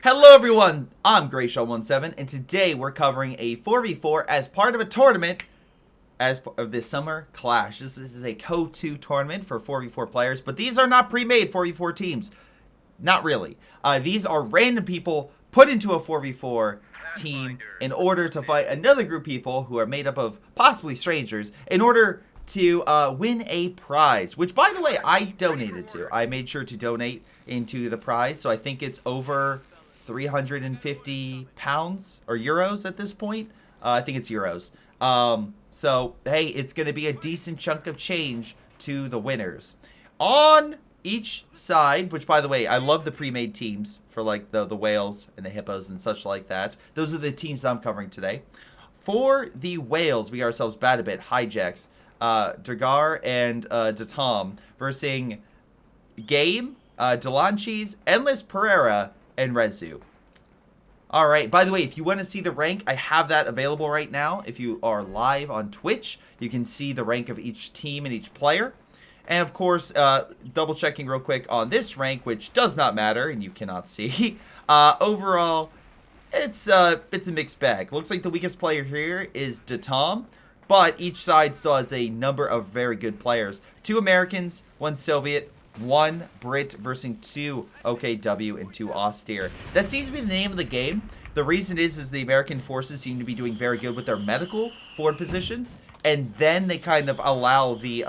Hello everyone, I'm Greyshot17 and today we're covering a 4v4 as part of a tournament as part of this summer clash. This is a CoH2 tournament for 4v4 players, but these are not pre-made 4v4 teams. Not really. These are random people put into a 4v4 team in order to fight another group of people who are made up of possibly strangers in order to win a prize, which by the way I donated to. I made sure to donate into the prize, so I think it's over 350 pounds or euros at this point. I think it's euros. So hey, it's gonna be a decent chunk of change to the winners. On each side, which by the way, I love the pre-made teams for like the whales and the hippos and such like that. Those are the teams I'm covering today. For the whales, we ourselves Badabit, Hijacks, Dragar, and Datom versus Game, Delanchis, Endless Pereira, and Rezu. Alright, by the way, if you want to see the rank, I have that available right now. If you are live on Twitch, you can see the rank of each team and each player. And of course, double checking real quick on this rank, which does not matter and you cannot see. Overall, it's a mixed bag. Looks like the weakest player here is Datom, but each side still has a number of very good players. 2 Americans, 1 Soviet, 1 Brit versus 2 OKW and 2 Austere. That seems to be the name of the game. The reason is the American forces seem to be doing very good with their medical forward positions, and then they kind of allow the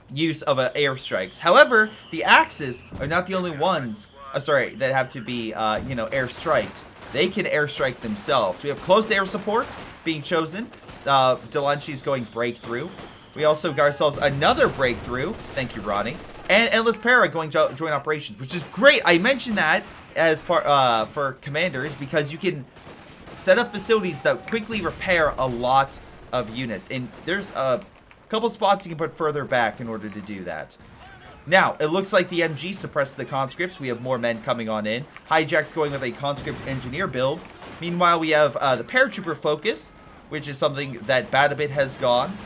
use of airstrikes. However, the Axis are not the only ones, that have to be, airstriked. They can airstrike themselves. We have close air support being chosen. Delanchi's going breakthrough. We also got ourselves another breakthrough. Thank you, Ronnie. And Endless Para going joint operations, which is great. I mentioned that as part for commanders because you can set up facilities that quickly repair a lot of units. And there's a couple spots you can put further back in order to do that. Now, it looks like the MG suppressed the conscripts. We have more men coming on in. Hijack's going with a conscript engineer build. Meanwhile, we have the paratrooper focus, which is something that Badabit has gone.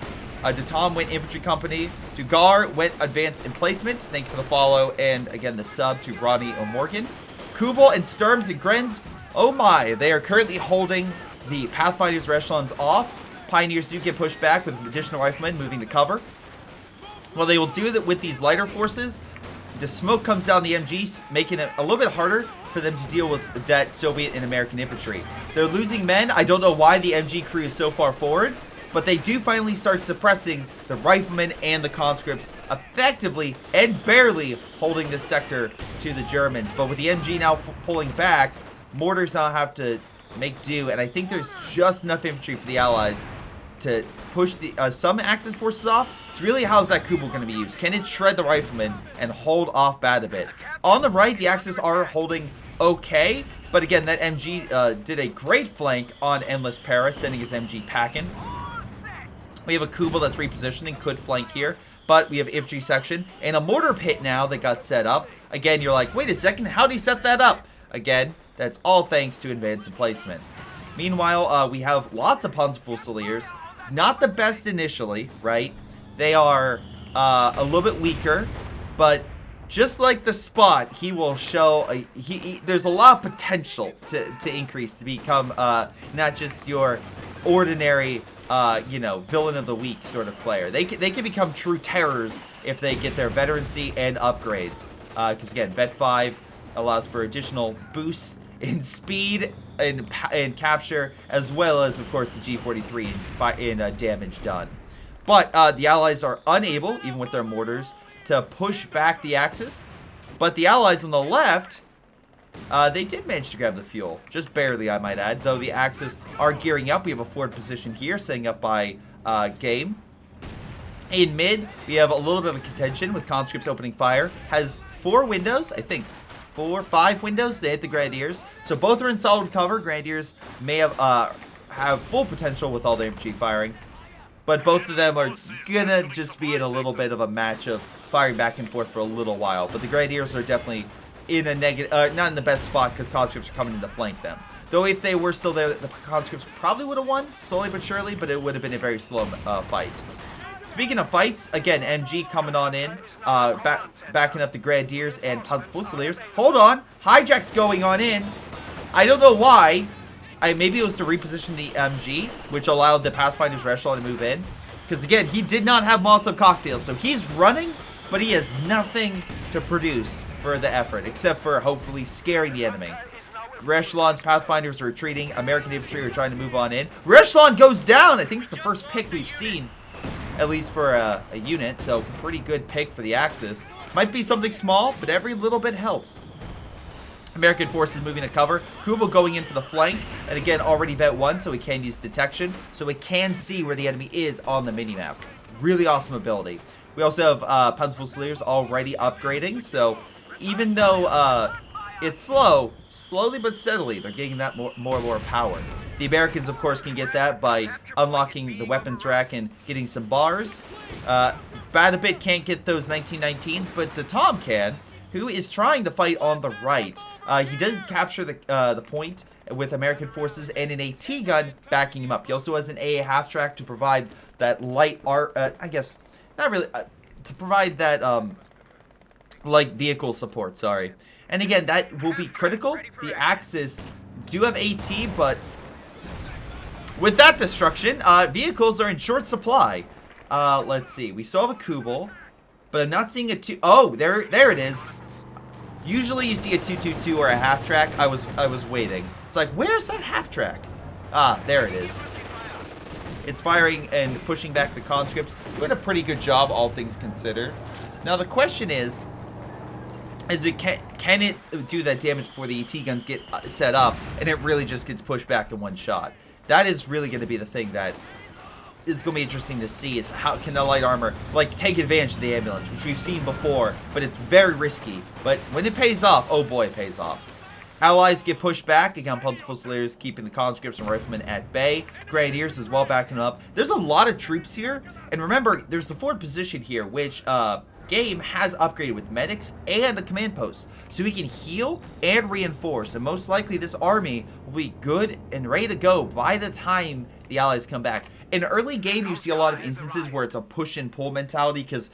Datom went infantry company. Dugar went advanced emplacement. Thank you for the follow and again the sub to Ronnie O'Morgan. Kubel and Sturms and Grens. Oh my, they are currently holding the Pathfinders echelons off. Pioneers do get pushed back with additional riflemen moving to cover. Well, they will do that with these lighter forces. The smoke comes down the MG, making it a little bit harder for them to deal with that Soviet and American infantry. They're losing men. I don't know why the MG crew is so far forward, but they do finally start suppressing the riflemen and the conscripts, effectively and barely holding this sector to the Germans. But with the MG now pulling back, mortars now have to make do, and I think there's just enough infantry for the Allies to push the some Axis forces off. It's really how's that Kubel going to be used? Can it shred the riflemen and hold off Badabit? On the right, the Axis are holding okay, but again, that MG did a great flank on Endless Para, sending his MG packing. We have a Kubel that's repositioning, could flank here, but we have infantry section and a mortar pit now that got set up. Again, you're like, wait a second, how did he set that up? Again, that's all thanks to advanced emplacement. Meanwhile, we have lots of Panzerfusiliers. Not the best initially, right? They are a little bit weaker, but just like the Spot, he will show, there's a lot of potential to increase, to become not just your ordinary, villain of the week sort of player. They can become true terrors if they get their veterancy and upgrades. Because again, Vet 5 allows for additional boosts in speed and capture, as well as, of course, the G43 in damage done. But the Allies are unable, even with their mortars, to push back the Axis. But the Allies on the left, they did manage to grab the fuel. Just barely, I might add, though the Axis are gearing up. We have a forward position here, setting up by Game. In mid, we have a little bit of a contention with conscripts opening fire. Has 4 windows, I think. 4, 5 windows to hit the Grenadiers. So both are in solid cover. Grenadiers may have full potential with all the infantry firing. But both of them are gonna just be in a little bit of a match of firing back and forth for a little while. But the Grenadiers are definitely in a negative, not in the best spot because conscripts are coming in to flank them. Though if they were still there, the conscripts probably would have won, slowly but surely, but it would have been a very slow fight. Speaking of fights, again, MG coming on in, backing up the Grenadiers and Panzerfusiliers. Hold on, Hijack's going on in. I don't know why. Maybe it was to reposition the MG, which allowed the Pathfinder's Greyshot to move in. Because again, he did not have Molotov cocktails, so he's running, but he has nothing to produce for the effort, except for hopefully scaring the enemy. Grechelon's Pathfinders are retreating. American infantry are trying to move on in. Grechelon goes down. I think it's the first pick we've seen, at least for a unit, so pretty good pick for the Axis. Might be something small, but every little bit helps. American forces moving to cover. Kubo going in for the flank. And again, already vet 1, so we can use detection. So we can see where the enemy is on the minimap. Really awesome ability. We also have Panzerfusiliers already upgrading. So even though it's slowly but steadily, they're getting that more power. The Americans, of course, can get that by unlocking the weapons rack and getting some bars. Bad a bit can't get those 1919s, but Tom can, who is trying to fight on the right. He does capture the point with American forces and an AT gun backing him up. He also has an AA half-track to provide that light I guess, not really, to provide that light vehicle support, sorry. And again, that will be critical. The Axis do have AT, but with that destruction, vehicles are in short supply. Let's see. We still have a Kubel, but I'm not seeing a oh, there it is. Usually you see a 222 or a half track. I was waiting. It's like, where's that half track? Ah, there it is. It's firing and pushing back the conscripts. Doing a pretty good job, all things considered. Now the question is it can it do that damage before the ET guns get set up, and it really just gets pushed back in one shot? That is really going to be the thing that is going to be interesting to see, is how can the light armor like take advantage of the ambulance, which we've seen before, but it's very risky. But when it pays off, oh boy, it pays off. Allies get pushed back. Again, Panzerfusiliers keeping the conscripts and riflemen at bay. Grenadiers as well backing up. There's a lot of troops here, and remember, there's the forward position here, which game has upgraded with medics and a command post, so we can heal and reinforce, and most likely this army will be good and ready to go by the time the Allies come back. In early game, you see a lot of instances where it's a push and pull mentality, because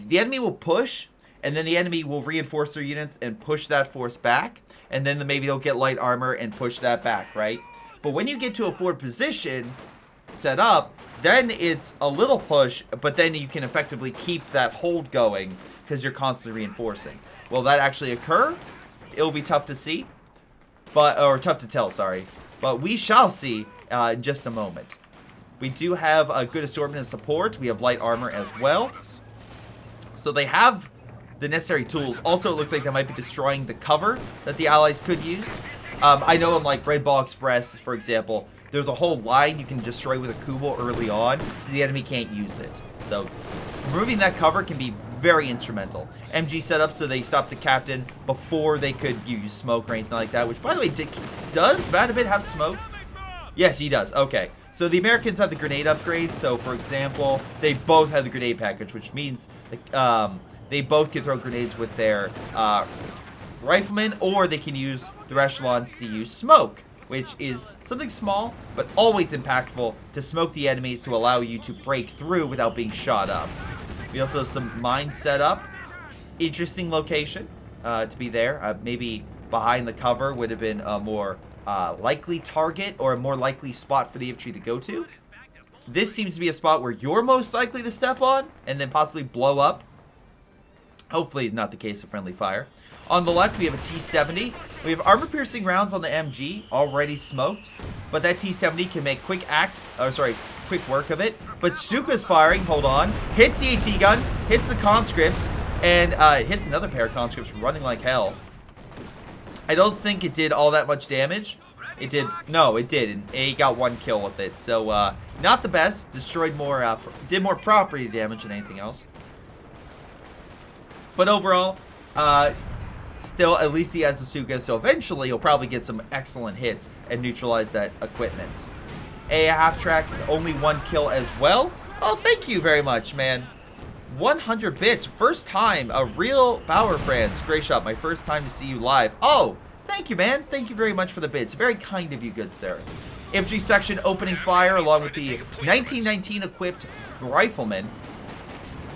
the enemy will push and then the enemy will reinforce their units and push that force back, and then maybe they'll get light armor and push that back, right? But when you get to a forward position set up, then it's a little push, but then you can effectively keep that hold going because you're constantly reinforcing. Will that actually occur? It'll be tough to see, or tough to tell, sorry. But we shall see in just a moment. We do have a good assortment of support. We have light armor as well. So they have the necessary tools. Also, it looks like they might be destroying the cover that the Allies could use. I know in like Red Ball Express, for example, there's a whole line you can destroy with a Kubel early on, so the enemy can't use it. So removing that cover can be very instrumental. MG set up so they stop the captain before they could use smoke or anything like that, which, by the way, does Bad a Bit have smoke? Yes, he does. Okay. So the Americans have the grenade upgrade. So, for example, they both have the grenade package, which means they both can throw grenades with their riflemen, or they can use the echelons to use smoke, which is something small, but always impactful to smoke the enemies to allow you to break through without being shot up. We also have some mines set up. Interesting location to be there. Maybe behind the cover would have been a more likely target, or a more likely spot for the infantry to go to. This seems to be a spot where you're most likely to step on and then possibly blow up. Hopefully not the case of friendly fire. On the left, we have a T-70. We have armor-piercing rounds on the MG already smoked, but that T-70 can make quick work of it. But Stuka's firing, hold on, hits the AT gun, hits the conscripts, and hits another pair of conscripts running like hell. I don't think it did all that much damage. It did, no, it did, and he got one kill with it. So, not the best. Destroyed more, did more property damage than anything else. But overall, still, at least he has the Stuka, so eventually he'll probably get some excellent hits and neutralize that equipment. A half-track, only one kill as well. Oh, thank you very much, man. 100 bits. First time, a real Bauer fans. Greyshot, my first time to see you live. Oh, thank you, man. Thank you very much for the bits. Very kind of you, good sir. Infantry section opening fire along with the 1919 equipped riflemen.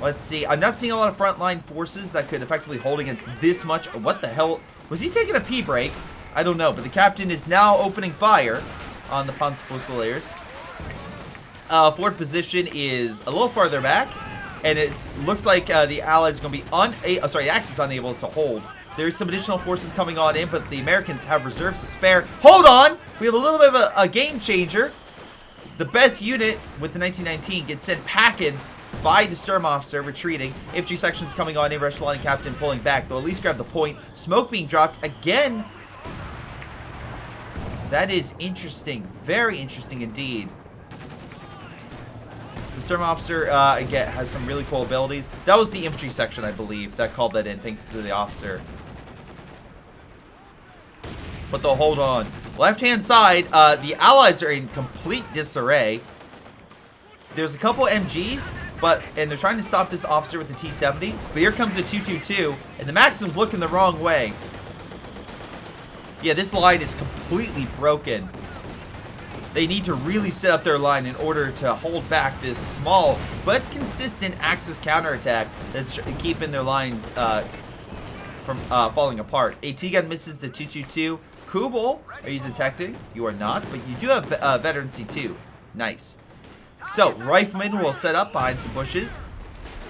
Let's see. I'm not seeing a lot of frontline forces that could effectively hold against this much. What the hell? Was he taking a pee break? I don't know, but the captain is now opening fire on the Panzerfusiliers. Forward position is a little farther back, and it looks like the Allies are going to be the Axis is unable to hold. There's some additional forces coming on in, but the Americans have reserves to spare. Hold on! We have a little bit of a game changer. The best unit with the 1919 gets sent packing by the Sturmofficer retreating. Infantry sections coming on in, Echelon Captain pulling back. They'll at least grab the point. Smoke being dropped again. That is interesting. Very interesting indeed. The Sturmofficer, again, has some really cool abilities. That was the infantry section, I believe, that called that in, thanks to the officer. But they'll hold on. Left-hand side, the Allies are in complete disarray. There's a couple MGs, and they're trying to stop this officer with the T-70. But here comes a 222, and the Maxim's looking the wrong way. Yeah, this line is completely broken. They need to really set up their line in order to hold back this small but consistent Axis counterattack that's keeping their lines from falling apart. A T-gun misses the 222. Kubel, are you detecting? You are not, but you do have veteran C2. Nice. So, riflemen will set up behind some bushes.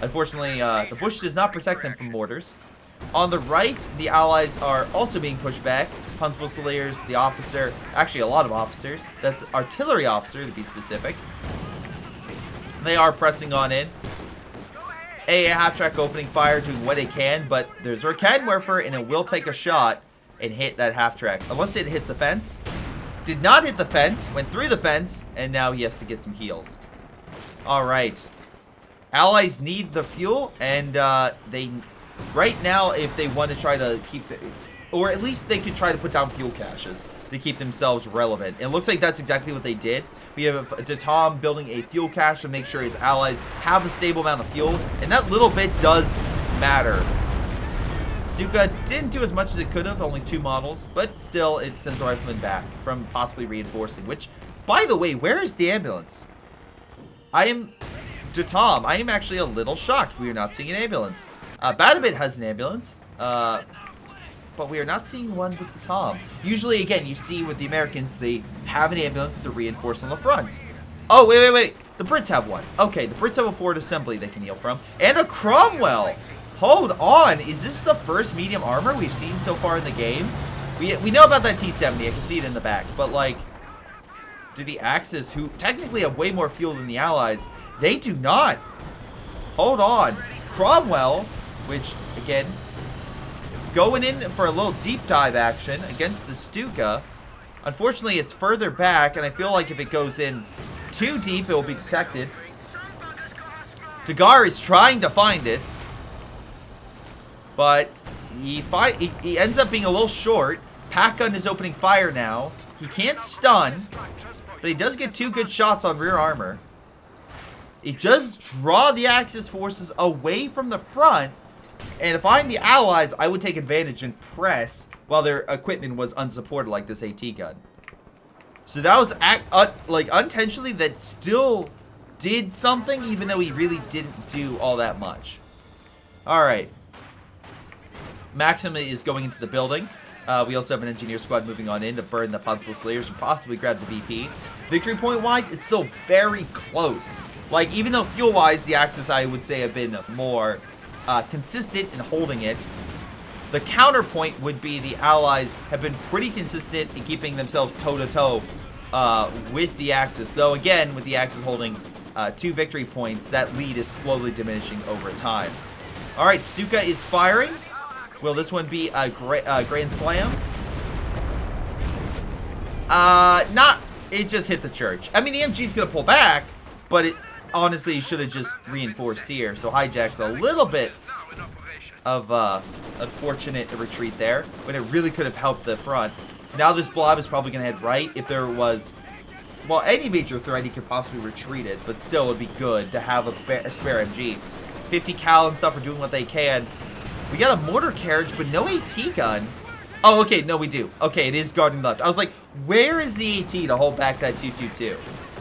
Unfortunately, the bush does not protect them from mortars. On the right, the Allies are also being pushed back. Panzerfusiliers, the officer, actually a lot of officers. That's artillery officer, to be specific. They are pressing on in. A half-track opening fire, doing what it can, but there's a Raketenwerfer, and it will take a shot and hit that half-track. Unless it hits the fence. Did not hit the fence, went through the fence, and now he has to get some heals. Alright. Allies need the fuel, and they... Right now, if they want to try to keep the... Or at least they could try to put down fuel caches to keep themselves relevant. It looks like that's exactly what they did. We have Datom building a fuel cache to make sure his allies have a stable amount of fuel. And that little bit does matter. Stuka didn't do as much as it could have, only 2 models. But still, it sent the rifleman back from possibly reinforcing. Which, by the way, where is the ambulance? Datom, I am actually a little shocked we are not seeing an ambulance. Badabit has an ambulance, but we are not seeing one with the Tom. Usually, again, you see with the Americans, they have an ambulance to reinforce on the front. Oh, wait. The Brits have one. Okay, the Brits have a forward assembly they can heal from. And a Cromwell. Hold on. Is this the first medium armor we've seen so far in the game? We know about that T-70. I can see it in the back. But, like, do the Axis, who technically have way more fuel than the Allies, they do not. Hold on. Cromwell... Which, again, going in for a little deep dive action against the Stuka. Unfortunately, it's further back, and I feel like if it goes in too deep, it will be detected. Dagar is trying to find it, but he ends up being a little short. Pack gun is opening fire now. He can't stun, but he does get 2 good shots on rear armor. It does draw the Axis forces away from the front. And if I'm the Allies, I would take advantage and press while their equipment was unsupported, like this AT gun. So that was, like, unintentionally, that still did something, even though he really didn't do all that much. Alright. Maxim is going into the building. We also have an engineer squad moving on in to burn the Panzerfusiliers and possibly grab the VP. Victory point-wise, it's still very close. Like, even though fuel-wise, the Axis, I would say, have been more... consistent in holding it. The counterpoint would be the Allies have been pretty consistent in keeping themselves toe-to-toe with the Axis. Though, again, with the Axis holding 2 victory points, that lead is slowly diminishing over time. Alright, Stuka is firing. Will this one be a grand slam? It just hit the church. I mean, the MG's going to pull back, but it... Honestly, you should have just reinforced here. So hijack's a little bit of unfortunate retreat there, but it really could have helped the front. Now this blob is probably going to head right. If there was, well, any major threat, he could possibly retreat it, but still it would be good to have a spare MG. 50 cal and stuff are doing what they can. We got a mortar carriage, but no AT gun. Oh, okay, no, we do. Okay, it is guarding left. I was like, where is the AT to hold back that 222?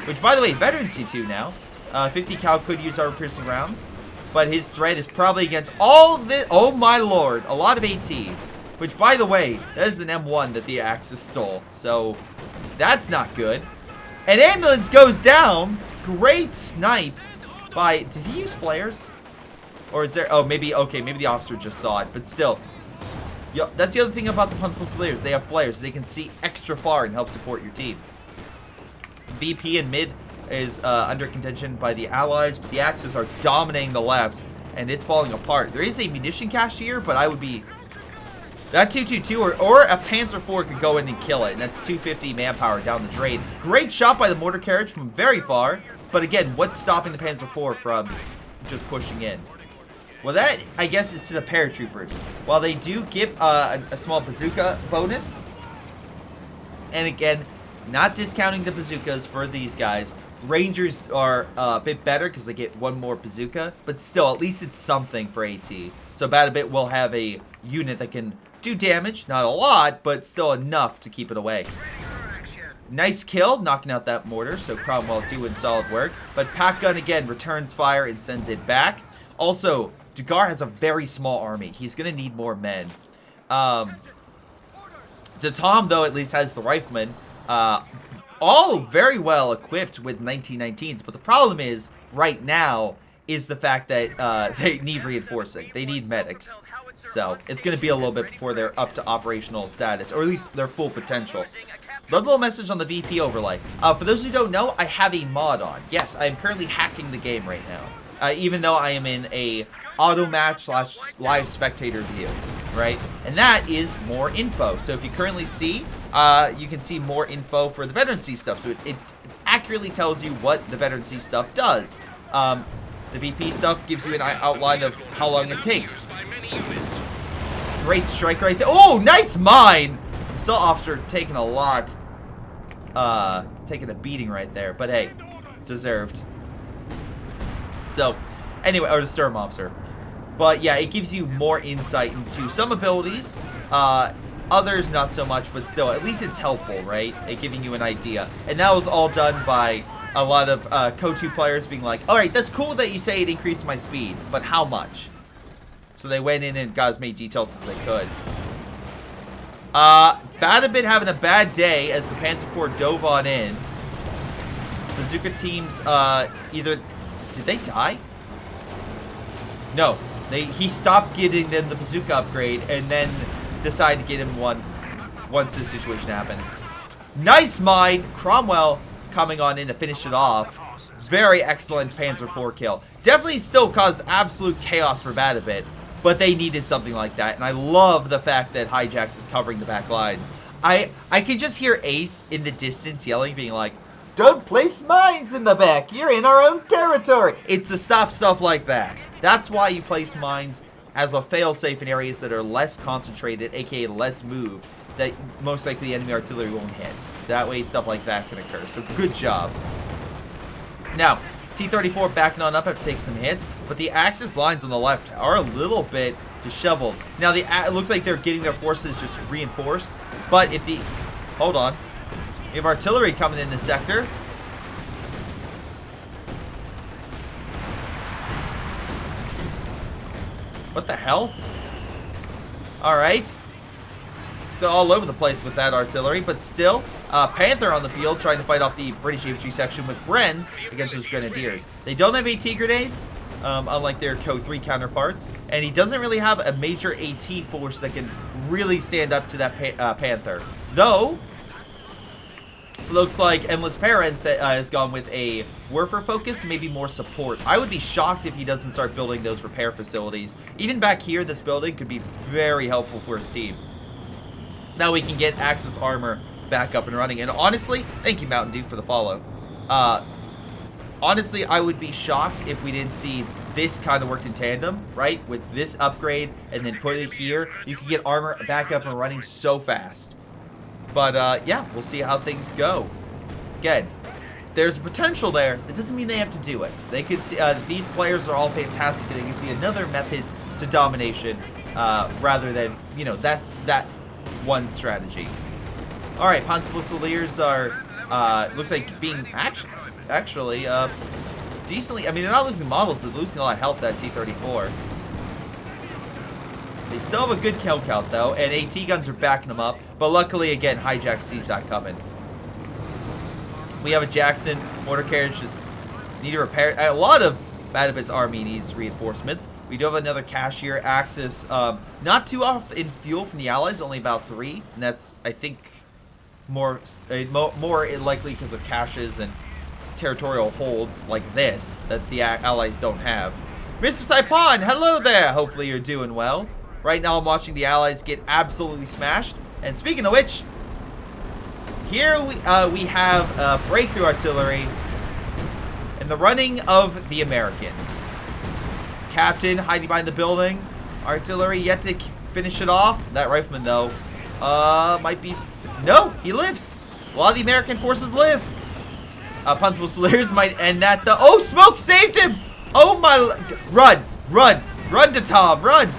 Which, by the way, veteran C2 now. 50 cal could use armor piercing rounds. but his threat is probably against all this. Oh my lord, a lot of AT. Which, by the way, that is an M1 that the Axis stole. So, that's not good. An ambulance goes down. Great snipe by... Did he use flares? Or is there... Oh, maybe... Okay, maybe the officer just saw it. But still. Yo, that's the other thing about the Punchful Fusiliers. They have flares. They can see extra far and help support your team. VP in mid is under contention by the Allies. But the Axis are dominating the left. And it's falling apart. There is a munition cache here, but I would be... That 222 or a Panzer IV could go in and kill it, and that's 250 manpower down the drain. Great shot by the mortar carriage from very far, but again, what's stopping the Panzer IV from just pushing in? Well, that, I guess, is to the paratroopers. While they do give a small bazooka bonus, and again, not discounting the bazookas for these guys, Rangers are a bit better because they get one more bazooka, but still, at least it's something for AT. So Bad a Bit will have a unit that can do damage, not a lot, but still enough to keep it away. Nice kill, knocking out that mortar, so Cromwell doing solid work. But Pack Gun, again, returns fire and sends it back. Also, Dugar has a very small army. He's going to need more men. Datom, though, at least has the riflemen. All very well equipped with 1919s, but the problem is, right now, is the fact that they need reinforcing. They need medics. So, it's going to be a little bit before they're up to operational status, or at least their full potential. Love the little message on the VP overlay. For those who don't know, I have a mod on. Yes, I am currently hacking the game right now. Even though I am in a auto match / live spectator view, right? And that is more info. So if you currently see, you can see more info for the Veteran C stuff. So it accurately tells you what the Veteran C stuff does. The VP stuff gives you an outline of how long it takes. Great strike right there. Oh, nice mine! I saw officer taking a lot, taking a beating right there. But hey, deserved. So, anyway, or the Sturm officer. But yeah, it gives you more insight into some abilities. Others not so much, but still, at least it's helpful, right? It giving you an idea. And that was all done by a lot of CoH2 players being like, alright, that's cool that you say it increased my speed, but how much? So they went in and got as many details as they could. Bad a Bit having a bad day as the Panzer IV dove on in. Bazooka teams, either... Did they die? No. He stopped getting them the bazooka upgrade and then decided to get him one once this situation happened. Nice mine! Cromwell coming on in to finish it off. Very excellent Panzer IV kill. Definitely still caused absolute chaos for Bad a Bit, but they needed something like that. And I love the fact that Hijax is covering the back lines. I could just hear Ace in the distance yelling, being like, "Don't place mines in the back. You're in our own territory." It's to stop stuff like that. That's why you place mines as a failsafe in areas that are less concentrated, aka less moved, that most likely the enemy artillery won't hit. That way stuff like that can occur. So good job. Now, T-34 backing on up after taking some hits, but the Axis lines on the left are a little bit disheveled. Now, it looks like they're getting their forces just reinforced, but if the... Hold on. We have artillery coming in this sector. What the hell? Alright. So all over the place with that artillery, but still, Panther on the field trying to fight off the British infantry section with Bren's against those Grenadiers. They don't have AT grenades, unlike their Co-3 counterparts, and he doesn't really have a major AT force that can really stand up to that Panther. Though, looks like Endless Parents has gone with a Werfer focus, maybe more support. I would be shocked if he doesn't start building those repair facilities. Even back here, this building could be very helpful for his team. Now we can get Axis armor back up and running. And honestly, thank you, Mountain Dew, for the follow. Honestly, I would be shocked if we didn't see this kind of work in tandem, right? With this upgrade and then put it here, you can get armor back up and running so fast. But yeah, we'll see how things go. Again, there's a potential there. That doesn't mean they have to do it. They could see these players are all fantastic, and they can see another methods to domination rather than, you know, that's that one strategy. All right, Panzer Fusiliers are looks like being actually decently. I mean, they're not losing models, but losing a lot of health, that T-34. They still have a good kill count, though, and AT guns are backing them up. But luckily, again, Hijack sees that coming. We have a Jackson. Mortar carriage just need to repair. A lot of Badabit's army needs reinforcements. We do have another cashier Axis. Not too off in fuel from the Allies, only about 3. And that's, I think, more likely because of caches and territorial holds like this that the Allies don't have. Mr. Saipan, hello there. Hopefully you're doing well. Right now I'm watching the Allies get absolutely smashed. And speaking of which, here we have breakthrough artillery in the running of the Americans. Captain hiding behind the building. Artillery yet to finish it off. That rifleman though, might be. No, he lives. A lot of the American forces live. Puntable Slayer might end that though. Oh, smoke saved him. Oh my! Run to Tom, run.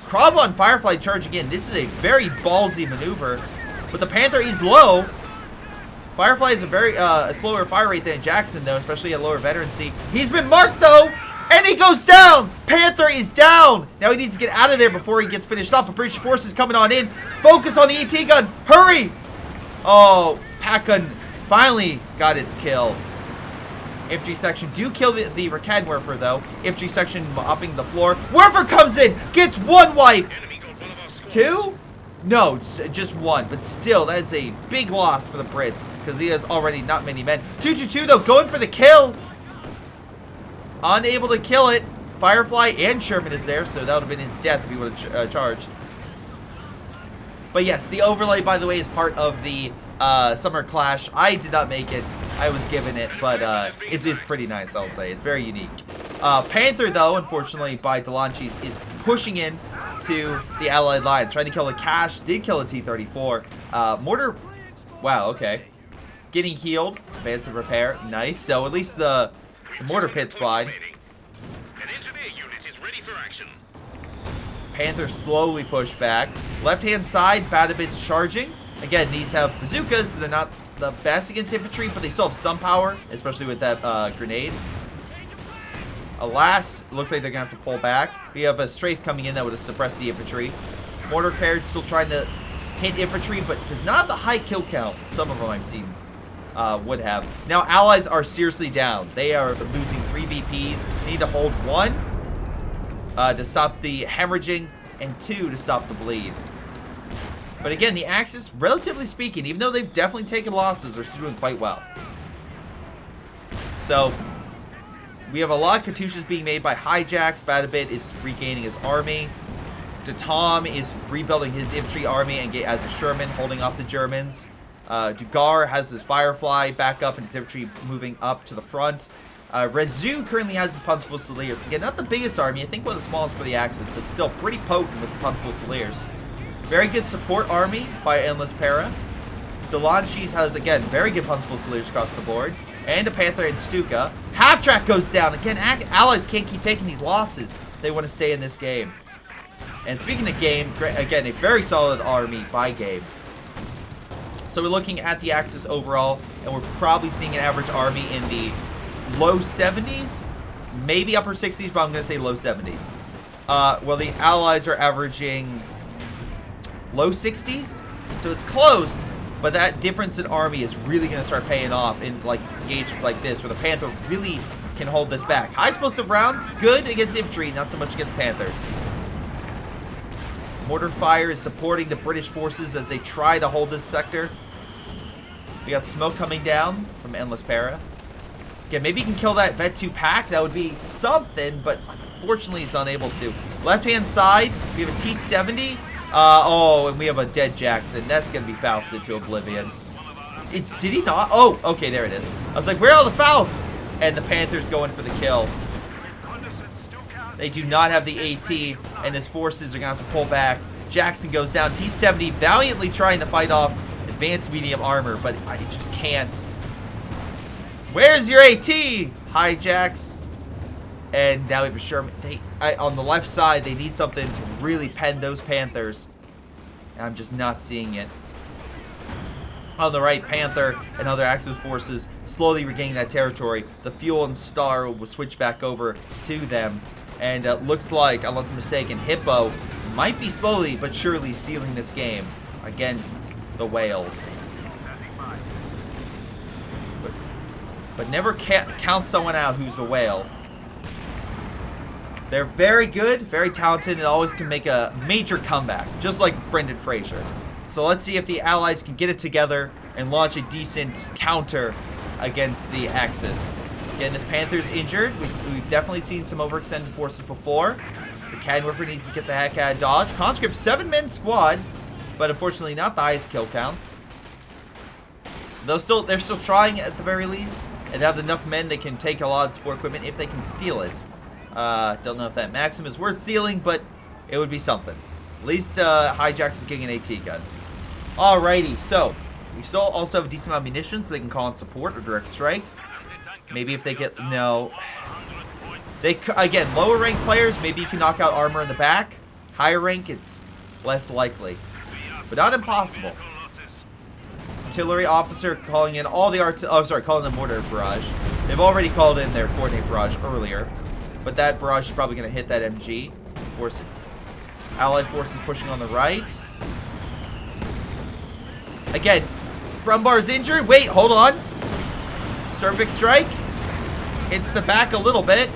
Crab on Firefly charge again. This is a very ballsy maneuver, but the Panther is low. Firefly is a very slower fire rate than Jackson though, especially at lower veterancy. He's been marked though, and he goes down. Panther is down. Now he needs to get out of there before he gets finished off. But British forces coming on in. Focus on the ET gun. Hurry! Oh, Pack gun finally got its kill. Infantry section do kill the Rakad Werfer though. Infantry section mopping the floor. Werfer comes in, gets 1 wipe. 2? No, just 1. But still, that is a big loss for the Brits because he has already not many men. 222 though, going for the kill. Unable to kill it. Firefly and Sherman is there, so that would have been his death if he would have charged. But yes, the overlay, by the way, is part of the Summer Clash. I did not make it. I was given it, but it is pretty nice, I'll say. It's very unique. Panther, though, unfortunately, by Delancey's, is pushing in to the Allied lines, trying to kill the Cash. Did kill a T-34. Mortar, wow, okay. Getting healed. Advance of repair. Nice. So at least the mortar pit's fine. Panther slowly pushed back. Left-hand side, Badabit's charging. Again, these have bazookas, so they're not the best against infantry, but they still have some power, especially with that grenade. Alas, it looks like they're going to have to pull back. We have a strafe coming in that would have suppressed the infantry. Mortar carriage still trying to hit infantry, but does not have the high kill count some of them I've seen would have. Now, Allies are seriously down. They are losing 3 VPs. They need to hold 1 to stop the hemorrhaging and 2 to stop the bleed. But again, the Axis, relatively speaking, even though they've definitely taken losses, are still doing quite well. So, we have a lot of Katyushas being made by hijacks. Badabit is regaining his army. Datom is rebuilding his infantry army and as a Sherman, holding off the Germans. Dugar has his Firefly back up and his infantry moving up to the front. Rezu currently has his Puntable Fusiliers. Again, not the biggest army. I think one of the smallest for the Axis, but still pretty potent with the Puntable Fusiliers. Very good support army by Endless Para. Delancey's has, again, very good Puntable Fusiliers across the board. And a Panther and Stuka. Half-track goes down. Again, Allies can't keep taking these losses. They want to stay in this game. And speaking of game, again, a very solid army by game. So we're looking at the Axis overall, and we're probably seeing an average army in the low 70s, maybe upper 60s, but I'm going to say low 70s. Well, the Allies are averaging low 60s, so it's close, but that difference in army is really going to start paying off in like engagements like this, where the Panther really can hold this back. High explosive rounds, good against infantry, not so much against Panthers. Mortar fire is supporting the British forces as they try to hold this sector. We got smoke coming down from Endless Para. Again, maybe he can kill that Vet 2 pack. That would be something, but unfortunately he's unable to. Left-hand side, we have a T-70. Oh, and we have a dead Jackson. That's going to be Fausted to oblivion. Did he not? Oh, okay, there it is. I was like, where are all the Fausts? And the Panthers going for the kill. They do not have the AT, and his forces are going to have to pull back. Jackson goes down. T-70 valiantly trying to fight off advanced medium armor, but I just can't. Where's your AT? Hijacks. And now we have a Sherman. On the left side, they need something to really pen those Panthers. And I'm just not seeing it. On the right, Panther and other Axis forces slowly regaining that territory. The Fuel and Star will switch back over to them. And it looks like, unless I'm mistaken, Hippo might be slowly but surely sealing this game against the Whales. But never count someone out who's a whale. They're very good, very talented, and always can make a major comeback, just like Brendan Fraser. So let's see if the Allies can get it together and launch a decent counter against the Axis. Again, this Panther's injured. We've definitely seen some overextended forces before. The Canwiffer needs to get the heck out of dodge. Conscript, 7-man squad, but unfortunately not the highest kill counts. They're still trying at the very least, and have enough men they can take a lot of support equipment if they can steal it. Don't know if that Maxim is worth stealing, but it would be something. At least Hijacks is getting an AT gun. Alrighty, so we still also have a decent amount of munitions, so they can call in support or direct strikes. Maybe if they get again, lower rank players, maybe you can knock out armor in the back. Higher rank, it's less likely, but not impossible. Artillery officer calling in all the calling in mortar barrage. They've already called in their coordinate barrage earlier, but that barrage is probably going to hit that MG. Allied forces pushing on the right. Again, Brumbar's injured. Wait, hold on. Cervic strike. Hits the back a little bit.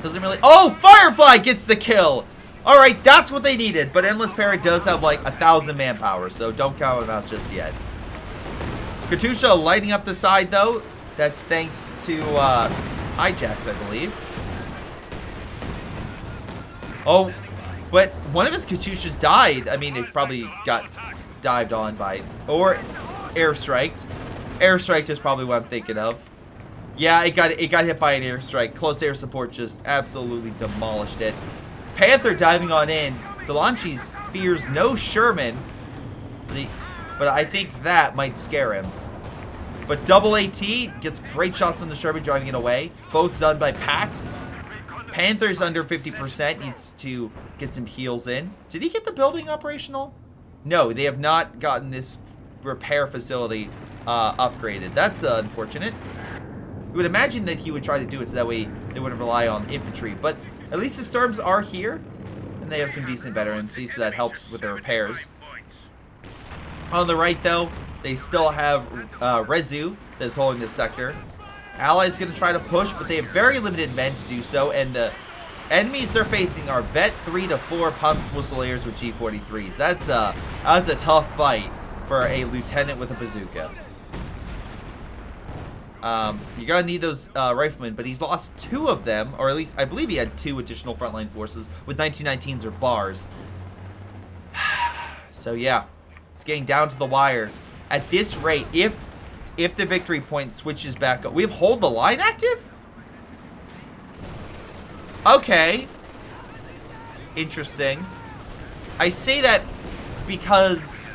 Doesn't really... Oh, Firefly gets the kill. All right, that's what they needed. But Endless Parrot does have like 1,000 manpower, so don't count him out just yet. Katusha lighting up the side, though. That's thanks to Hijacks, I believe. Oh, but one of his Katyushas died. I mean, it probably got dived on by... Or airstriked. Airstrike is probably what I'm thinking of. Yeah, it got hit by an airstrike. Close air support just absolutely demolished it. Panther diving on in. Delancey's fears no Sherman. But I think that might scare him. But double AT gets great shots on the Sherman, driving it away. Both done by Pax. Panther's under 50%. Needs to get some heals in. Did he get the building operational? No, they have not gotten this repair facility upgraded. That's unfortunate. You would imagine that he would try to do it so that way they wouldn't rely on infantry. But at least the Storms are here. And they have some decent veterancy, so that helps with their repairs. On the right, though, they still have Rezu that's holding this sector. Allies going to try to push, but they have very limited men to do so. And the enemies they're facing are Vet 3 to 4 Pumps Fusiliers with G43s. That's a tough fight for a lieutenant with a bazooka. You're going to need those riflemen, but he's lost 2 of them, or at least I believe he had 2 additional frontline forces with 1919s or bars. So yeah, it's getting down to the wire. At this rate, if the victory point switches back up, we have hold the line active? Okay. Interesting. I say that because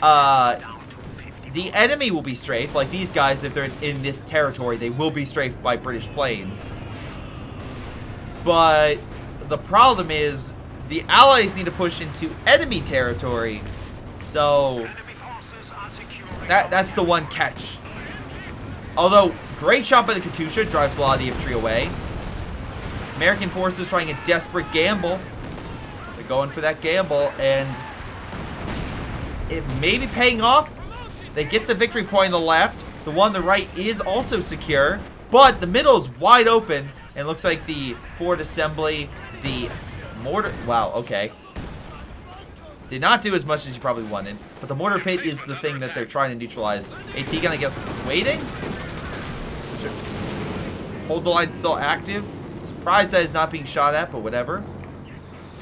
the enemy will be strafed. Like these guys, if they're in this territory, they will be strafed by British planes. But the problem is the Allies need to push into enemy territory. So that's the one catch. Although, great shot by the Katusha drives a lot of the infantry away. American forces trying a desperate gamble. They're going for that gamble, and it may be paying off. They get the victory point on the left. The one on the right is also secure, but the middle is wide open, and looks like the forward assembly, the mortar... Wow, okay. Did not do as much as you probably wanted, but the mortar pit is the thing that they're trying to neutralize. AT gun, I guess, waiting? Hold the line still active. Surprised that it's not being shot at, but whatever.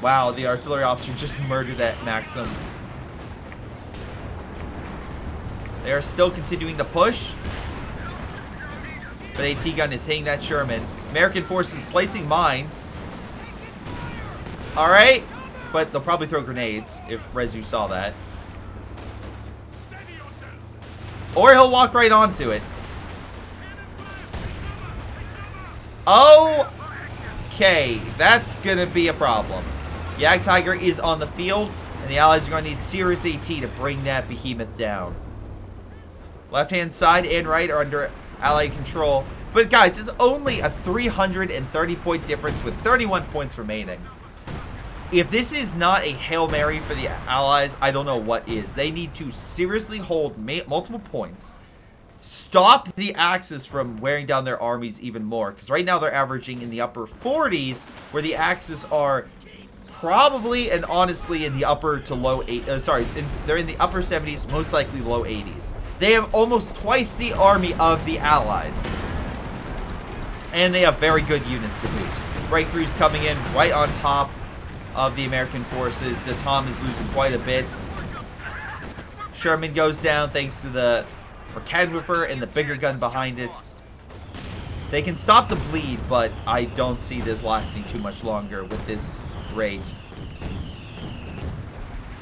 Wow, the artillery officer just murdered that Maxim. They are still continuing the push. But AT gun is hitting that Sherman. American forces placing mines. Alright. But they'll probably throw grenades if Rezu saw that. Or he'll walk right onto it. Okay, that's gonna be a problem. Jagdtiger is on the field, and the Allies are gonna need serious AT to bring that behemoth down. Left-hand side and right are under Allied control. But guys, it's only a 330-point difference with 31 points remaining. If this is not a Hail Mary for the Allies, I don't know what is. They need to seriously hold multiple points. Stop the Axis from wearing down their armies even more. Because right now they're averaging in the upper 40s, where the Axis are probably and honestly in the upper to low 8. They're in the upper 70s, most likely low 80s. They have almost twice the army of the Allies. And they have very good units to boot. Breakthroughs coming in right on top of the American forces. The Tom is losing quite a bit. Sherman goes down thanks to the Raketwerfer and the bigger gun behind it. They can stop the bleed, but I don't see this lasting too much longer with this rate.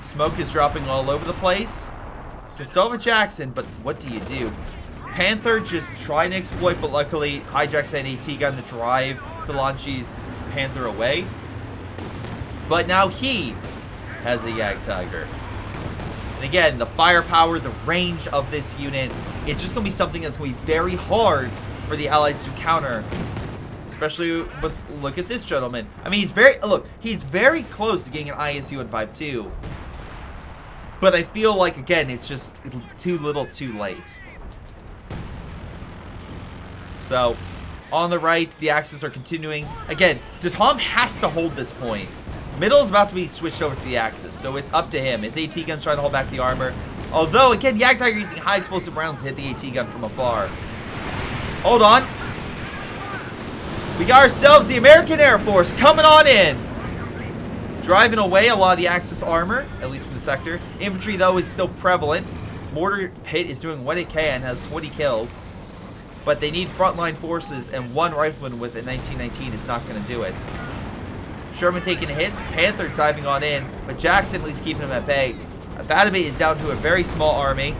Smoke is dropping all over the place. Can still have a Jackson, but what do you do? Panther just trying to exploit, but luckily hijacks an AT gun to drive Delancey's Panther away. But now he has a Jagdtiger. And again, the firepower, the range of this unit, it's just going to be something that's going to be very hard for the Allies to counter. Especially with, look at this gentleman. I mean, he's very close to getting an ISU in 5.2. But I feel like, again, it's just too little too late. So, on the right, the Axis are continuing. Again, Tom has to hold this point. Middle is about to be switched over to the Axis, so it's up to him. His AT gun's trying to hold back the armor. Although, again, Jagdtiger using high explosive rounds to hit the AT gun from afar. Hold on. We got ourselves the American Air Force coming on in. Driving away a lot of the Axis armor, at least from the sector. Infantry, though, is still prevalent. Mortar Pit is doing what it can, has 20 kills. But they need frontline forces, and one rifleman with a 1919 is not going to do it. Sherman taking hits, Panther diving on in, but Jackson at least keeping him at bay. Batavate is down to a very small army.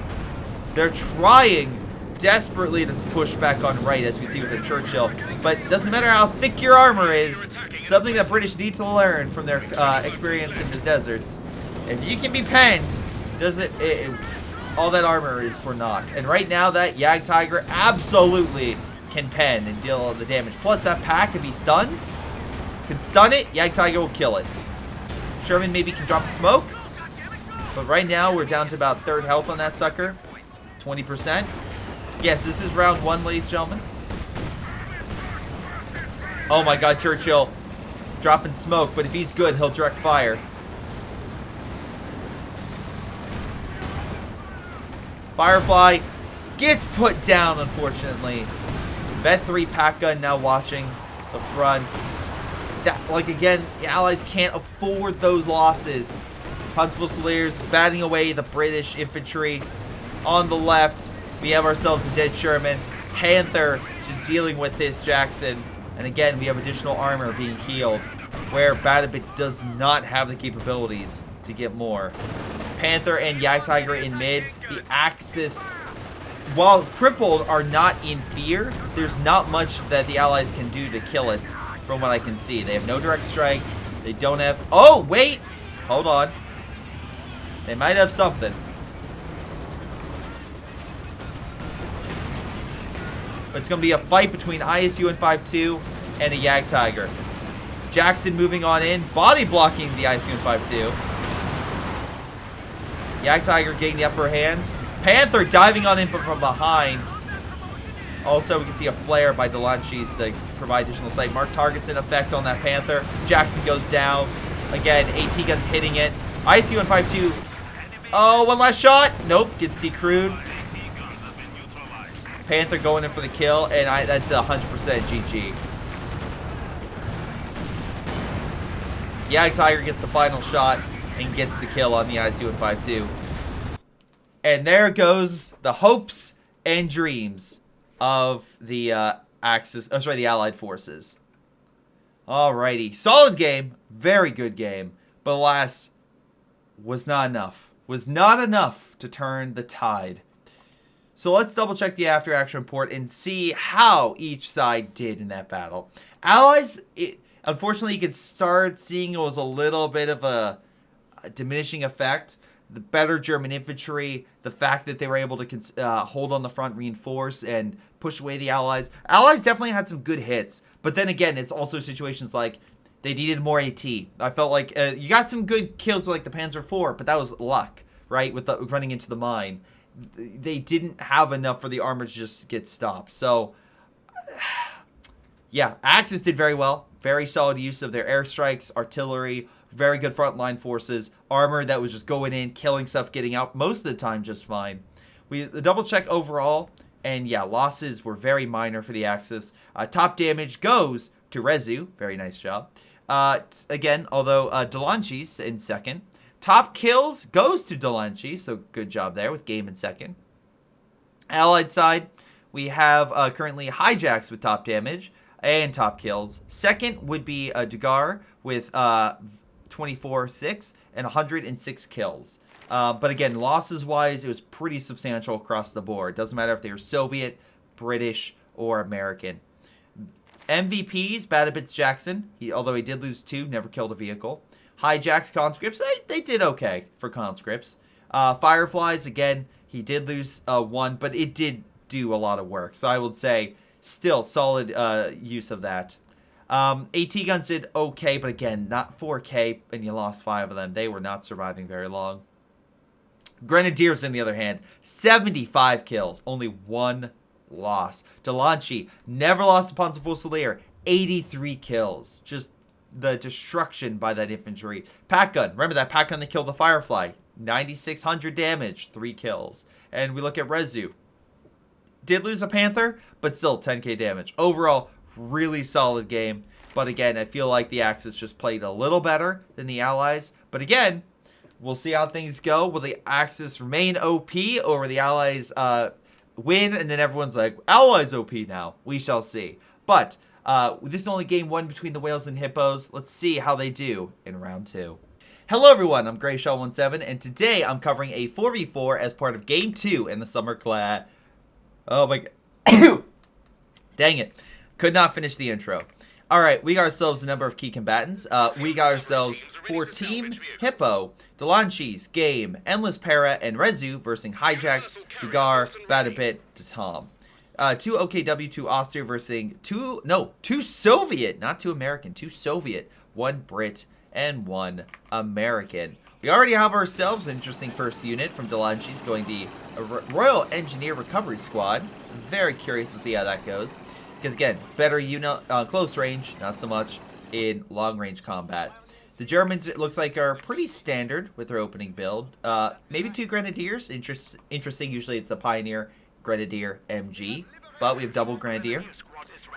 They're trying desperately to push back on right, as we see with the Churchill. But it doesn't matter how thick your armor is, something that British need to learn from their experience in the deserts. If you can be penned, all that armor is for naught. And right now, that Jagdtiger absolutely can pen and deal all the damage. Plus, that pack, if he stuns, can stun it, Jagdtiger will kill it. Sherman maybe can drop smoke. But right now, we're down to about third health on that sucker. 20%. Yes, this is round 1, ladies and gentlemen. Oh my god, Churchill dropping smoke, but if he's good, he'll direct fire. Firefly gets put down, unfortunately. Vet 3 pack gun now watching the front. Again, the Allies can't afford those losses. Huntsville Fusiliers batting away the British infantry. On the left, we have ourselves a dead Sherman. Panther just dealing with this Jackson. And again, we have additional armor being healed, where Batavate does not have the capabilities to get more. Panther and Jagdtiger in mid. The Axis, while crippled, are not in fear. There's not much that the Allies can do to kill it, from what I can see. They have no direct strikes. They don't have... Oh, wait! Hold on. They might have something. But it's going to be a fight between ISU and 5.2 and a Jagdtiger. Jackson moving on in, body blocking the ISU and 5.2. Jagdtiger getting the upper hand. Panther diving on in from behind. Also, we can see a flare by Delancey's to provide additional sight. Mark targets in effect on that Panther. Jackson goes down. Again, AT guns hitting it. ISU and 5.2. Oh, one last shot. Nope, gets decrewed. Panther going in for the kill, and that's 100% GG. Jagdtiger gets the final shot and gets the kill on the ISU and 5.2. And there goes the hopes and dreams of the the Allied forces. Alrighty, solid game, very good game, but alas, was not enough. Was not enough to turn the tide. So let's double check the after action report and see how each side did in that battle. Allies, unfortunately, you could start seeing it was a little bit of a diminishing effect. the better German infantry, the fact that they were able to hold on the front, reinforce, and push away the Allies. Allies definitely had some good hits, but then again, it's also situations like they needed more AT. I felt like you got some good kills with like the Panzer IV, but that was luck, right? With the running into the mine. They didn't have enough for the armor to just get stopped. So, yeah, Axis did very well. Very solid use of their airstrikes, artillery, very good frontline forces, armor that was just going in, killing stuff, getting out most of the time just fine. We double check overall, and yeah, losses were very minor for the Axis. Top damage goes to Rezu. Very nice job. Again, although Delancey's in second. Top kills goes to Delancey, so good job there with game in second. Allied side, we have currently Hijacks with top damage and top kills. Second would be Dugar with 24-6 and 106 kills. But again, losses-wise, it was pretty substantial across the board. Doesn't matter if they were Soviet, British, or American. MVPs, Badabits Jackson, although he did lose 2, never killed a vehicle. Hijacks, conscripts, they did okay for conscripts. Fireflies, again, he did lose 1, but it did do a lot of work. So I would say still solid use of that. AT guns did okay, but again, not 4K, and you lost 5 of them. They were not surviving very long. Grenadiers, on the other hand, 75 kills, only 1 loss. Delancey never lost a Panzerfusilier, 83 kills. Just the destruction by that infantry. Pack gun, remember that pack gun that killed the Firefly, 9,600 damage, 3 kills. And we look at Rezu. Did lose a Panther, but still 10k damage. Overall, really solid game. But again, I feel like the Axis just played a little better than the Allies. But again, we'll see how things go. Will the Axis remain OP, or will the Allies win? And then everyone's like, Allies OP now. We shall see. But this is only game 1 between the Whales and Hippos. Let's see how they do in round 2. Hello everyone, I'm Greyshot17, and today I'm covering a 4v4 as part of game 2 in the summer class. Oh my god. Dang it. Could not finish the intro. Alright, we got ourselves a number of key combatants. We got ourselves for Team Hippo, Delancey's Game, Endless Para, and Rezu versus Hijacks, Dugar, Badabit, Tom. 2 OKW, 2 Austria versus 2 Soviet, not 2 American, 2 Soviet, 1 Brit, and 1 American. We already have ourselves an interesting first unit from Delancey's going the Royal Engineer Recovery Squad. Very curious to see how that goes. Because again, better unit close range, not so much in long range combat. The Germans, it looks like, are pretty standard with their opening build. Maybe 2 Grenadiers. Interesting, usually it's a Pioneer, Grenadier, MG. But we have double Grenadier.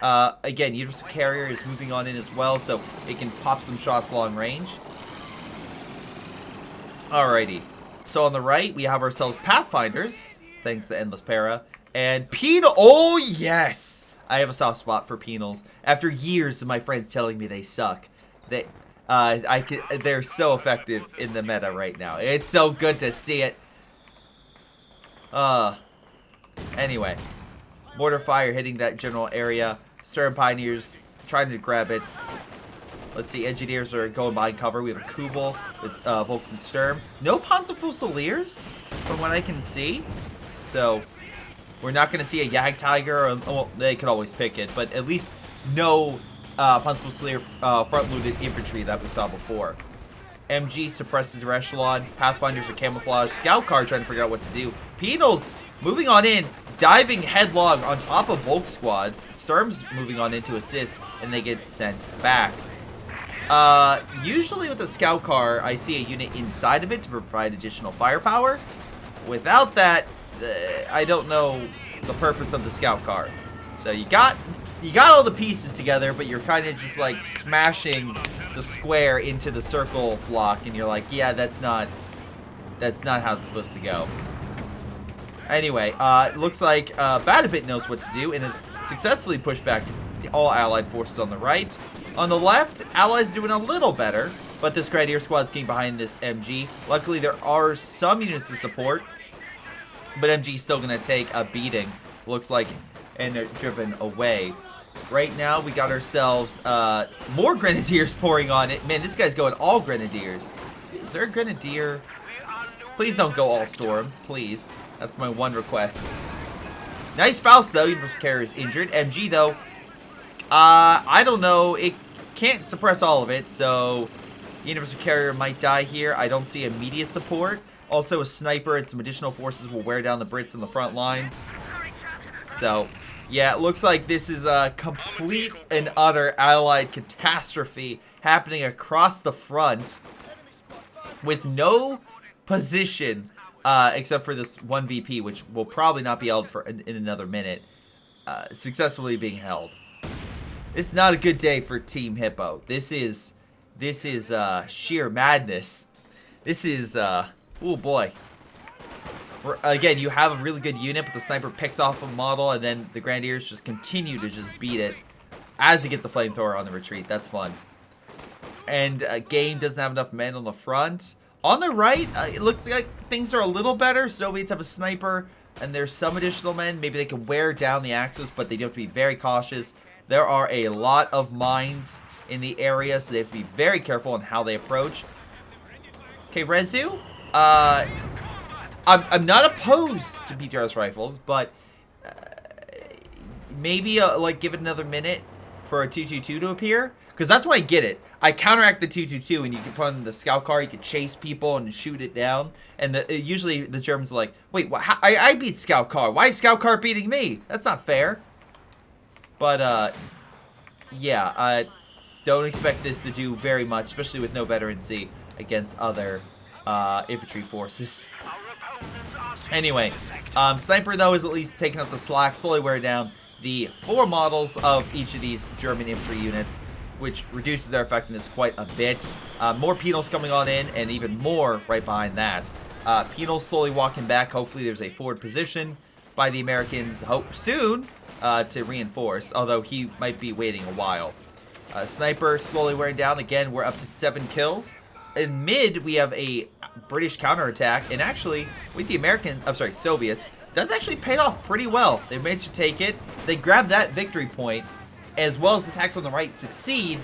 Again, Universal Carrier is moving on in as well, so it can pop some shots long range. Alrighty. So on the right, we have ourselves Pathfinders, thanks to Endless Para. And Penal. Oh, yes! I have a soft spot for Penals. After years of my friends telling me they suck, they're so effective in the meta right now. It's so good to see it. Anyway, mortar fire hitting that general area. Stern Pioneers trying to grab it. Let's see, Engineers are going behind cover. We have a Kubel with Volks and Sturm. No Panzerfusiliers, from what I can see. So we're not going to see a Jagdtiger, or well, they could always pick it, but at least no Panzerfusilier front-loaded infantry that we saw before. MG suppresses their echelon. Pathfinders are camouflaged. Scout car trying to figure out what to do. Penals moving on in, diving headlong on top of Volk squads. Sturm's moving on in to assist, and they get sent back. Usually with a scout car, I see a unit inside of it to provide additional firepower. Without that, I don't know the purpose of the scout car. So you got all the pieces together, but you're kind of just like smashing the square into the circle block, and you're like, yeah, that's not how it's supposed to go. Anyway, it looks like Badabit knows what to do and has successfully pushed back all Allied forces on the right. On the left, Allies doing a little better, but this Grenadier squad's getting behind this MG. Luckily, there are some units to support, but MG's still going to take a beating, looks like, and they're driven away. Right now, we got ourselves more Grenadiers pouring on it. Man, this guy's going all Grenadiers. Is there a Grenadier? Please don't go all storm. Please. That's my one request. Nice Faust, though. Universal Carrier is injured. MG, though, I don't know. It can't suppress all of it, so Universal Carrier might die here. I don't see immediate support. Also, a sniper and some additional forces will wear down the Brits on the front lines. So, yeah, it looks like this is a complete and utter allied catastrophe happening across the front with no position except for this one VP, which will probably not be held for in another minute, successfully being held. It's not a good day for Team Hippo. This is sheer madness. This is oh boy. Again, you have a really good unit, but the sniper picks off a model, and then the Grenadiers just continue to just beat it as he gets a flamethrower on the retreat. That's fun. And Game doesn't have enough men on the front. On the right, it looks like things are a little better. Soviets have a sniper, and there's some additional men. Maybe they can wear down the Axis, but they do have to be very cautious. There are a lot of mines in the area, so they have to be very careful on how they approach. Okay, Rezu. I'm not opposed to BTR's rifles, but maybe like give it another minute for a 222 to appear, because that's when I get it. I counteract the 222, and you can put on the scout car, you can chase people and shoot it down. And usually the Germans are like, wait, what, I beat scout car. Why is scout car beating me? That's not fair. But yeah, I don't expect this to do very much, especially with no veterancy against other infantry forces. Anyway, Sniper, though, is at least taking up the slack, slowly wearing down the 4 models of each of these German infantry units, which reduces their effectiveness quite a bit. More penals coming on in, and even more right behind that. Penals slowly walking back. Hopefully there's a forward position by the Americans, hope soon, to reinforce, although he might be waiting a while. Sniper slowly wearing down. Again, we're up to 7 kills. In mid, we have a British counterattack, and actually, with the Soviets, that's actually paid off pretty well. They managed to take it. They grabbed that victory point, as well as the attacks on the right succeed.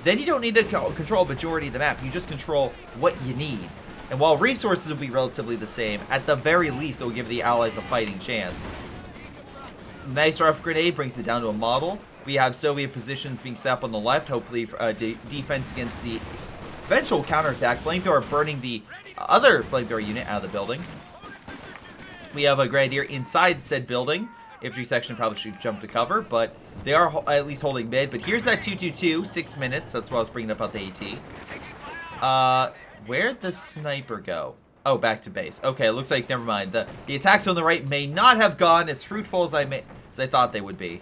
Then you don't need to control a majority of the map. You just control what you need. And while resources will be relatively the same, at the very least, it will give the Allies a fighting chance. Nice rough grenade brings it down to a model. We have Soviet positions being set up on the left, hopefully for defense against the eventual counterattack. Flamethrower burning the other flamethrower unit out of the building. We have a Grenadier inside said building. Infantry section probably should jump to cover, but they are at least holding mid. But here's that 222, 6 minutes. That's why I was bringing up about the AT. Where'd the sniper go? Oh, back to base. Okay, it looks like, never mind. The attacks on the right may not have gone as fruitful as I thought they would be.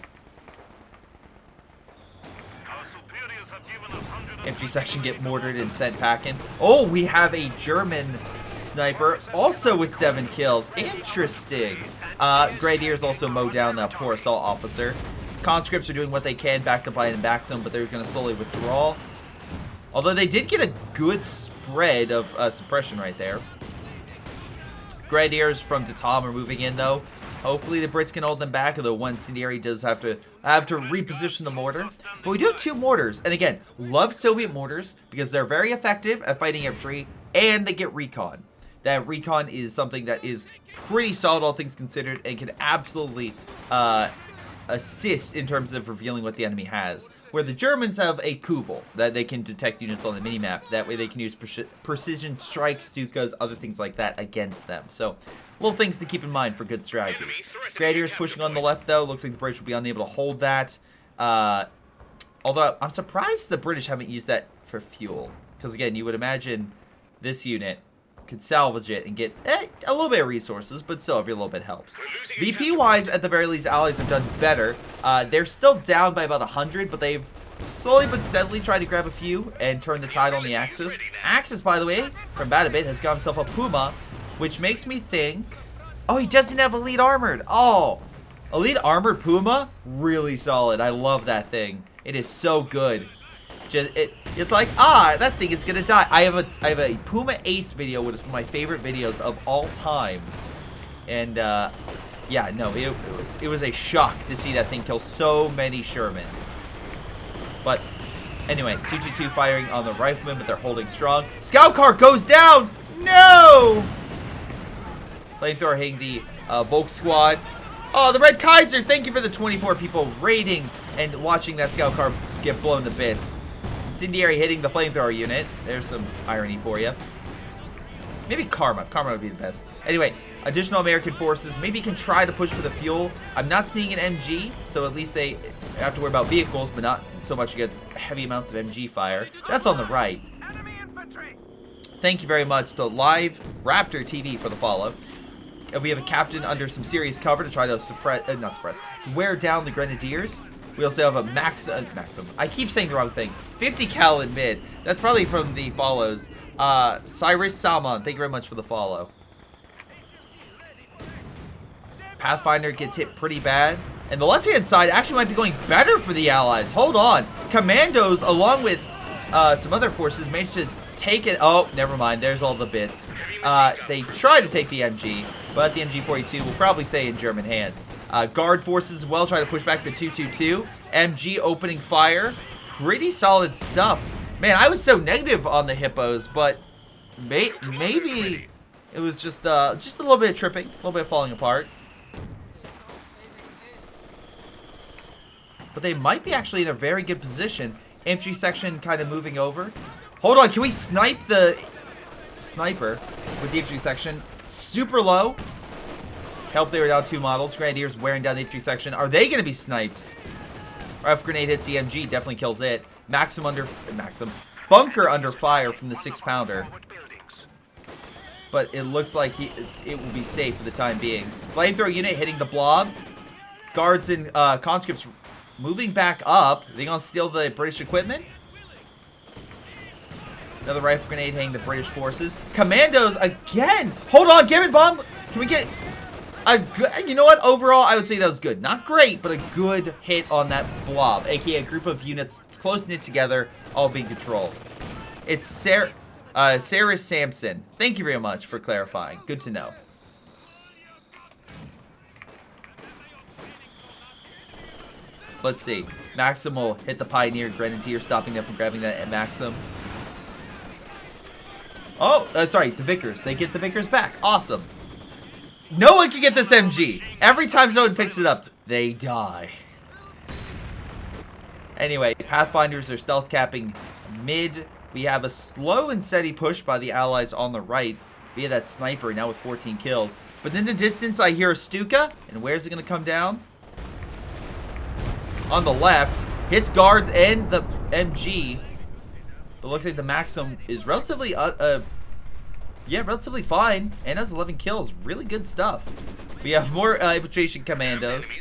Infantry section get mortared and sent packing. Oh, we have a German sniper also with 7 kills. Interesting. Grenadiers also mow down that poor assault officer. Conscripts are doing what they can back to blind and back zone, but they're going to slowly withdraw. Although they did get a good spread of suppression right there. Grenadiers from Tatam are moving in, though. Hopefully the Brits can hold them back, although one incendiary does have to reposition the mortar. But we do have 2 mortars, and again, love Soviet mortars because they're very effective at fighting infantry, and they get recon. That recon is something that is pretty solid, all things considered, and can absolutely assist in terms of revealing what the enemy has. Where the Germans have a Kubel that they can detect units on the minimap. That way they can use precision strikes, Stukas, other things like that against them. So, little things to keep in mind for good strategies. Grenadiers pushing on the left, though. Looks like the British will be unable to hold that. Although, I'm surprised the British haven't used that for fuel. Because, again, you would imagine this unit could salvage it and get a little bit of resources, but still every little bit helps. VP-wise, at the very least, Allies have done better. They're still down by about 100, but they've slowly but steadily tried to grab a few and turn the tide on the Axis. Axis, by the way, from bad a bit, has got himself a Puma, which makes me think... Oh, he doesn't have Elite Armored. Oh, Elite Armored Puma? Really solid. I love that thing. It is so good. It's like, that thing is gonna die. I have a Puma Ace video, which is one of my favorite videos of all time. And yeah, no, it was a shock to see that thing kill so many Shermans. But anyway, 222 firing on the riflemen, but they're holding strong. Scout car goes down. No, Flamethrower hitting the Volk squad. Oh, the Red Kaiser, thank you for the 24 people raiding and watching that scout car get blown to bits. Incendiary hitting the flamethrower unit. There's some irony for you. Maybe Karma. Karma would be the best. Anyway, additional American forces maybe can try to push for the fuel. I'm not seeing an MG, so at least they have to worry about vehicles, but not so much against heavy amounts of MG fire. That's on the right. Thank you very much to Live Raptor TV for the follow. We have a captain under some serious cover to try to wear down the Grenadiers. We also have a Maxim. I keep saying the wrong thing. 50 cal in mid. That's probably from the follows. Cyrus Salmon, thank you very much for the follow. Pathfinder gets hit pretty bad. And the left-hand side actually might be going better for the Allies. Hold on. Commandos, along with some other forces, managed to take it. Oh, never mind. There's all the bits. They tried to take the MG, but the MG-42 will probably stay in German hands. Guard forces as well try to push back the 222. MG opening fire. Pretty solid stuff. Man, I was so negative on the Hippos, but maybe it was just a little bit of tripping, a little bit of falling apart. But they might be actually in a very good position. Infantry section kind of moving over. Hold on, can we snipe the sniper with the infantry section? Super low. Help, they were down 2 models. Grenadiers wearing down the infantry section. Are they going to be sniped? Rifle grenade hits the MG, definitely kills it. Bunker under fire from the 6-pounder. But it looks like it will be safe for the time being. Flamethrower unit hitting the blob. Guards and conscripts moving back up. Are they going to steal the British equipment? Another rifle grenade hitting the British forces. Commandos again. Hold on, Gibbon bomb. Can we get a good? You know what? Overall, I would say that was good. Not great, but a good hit on that blob, aka a group of units close knit together, all being controlled. It's Sarah Sampson. Thank you very much for clarifying. Good to know. Let's see. Maxim will hit the Pioneer Grenadier, stopping them from grabbing that at Maxim. Oh, sorry, the Vickers. They get the Vickers back. Awesome. No one can get this MG. Every time someone picks it up, they die. Anyway, Pathfinders are stealth capping mid. We have a slow and steady push by the Allies on the right via that sniper, now with 14 kills. But in the distance, I hear a Stuka. And where's it going to come down? On the left. Hits guards and the MG. But looks like the Maxim is relatively, relatively fine. And has 11 kills. Really good stuff. We have more infiltration commandos.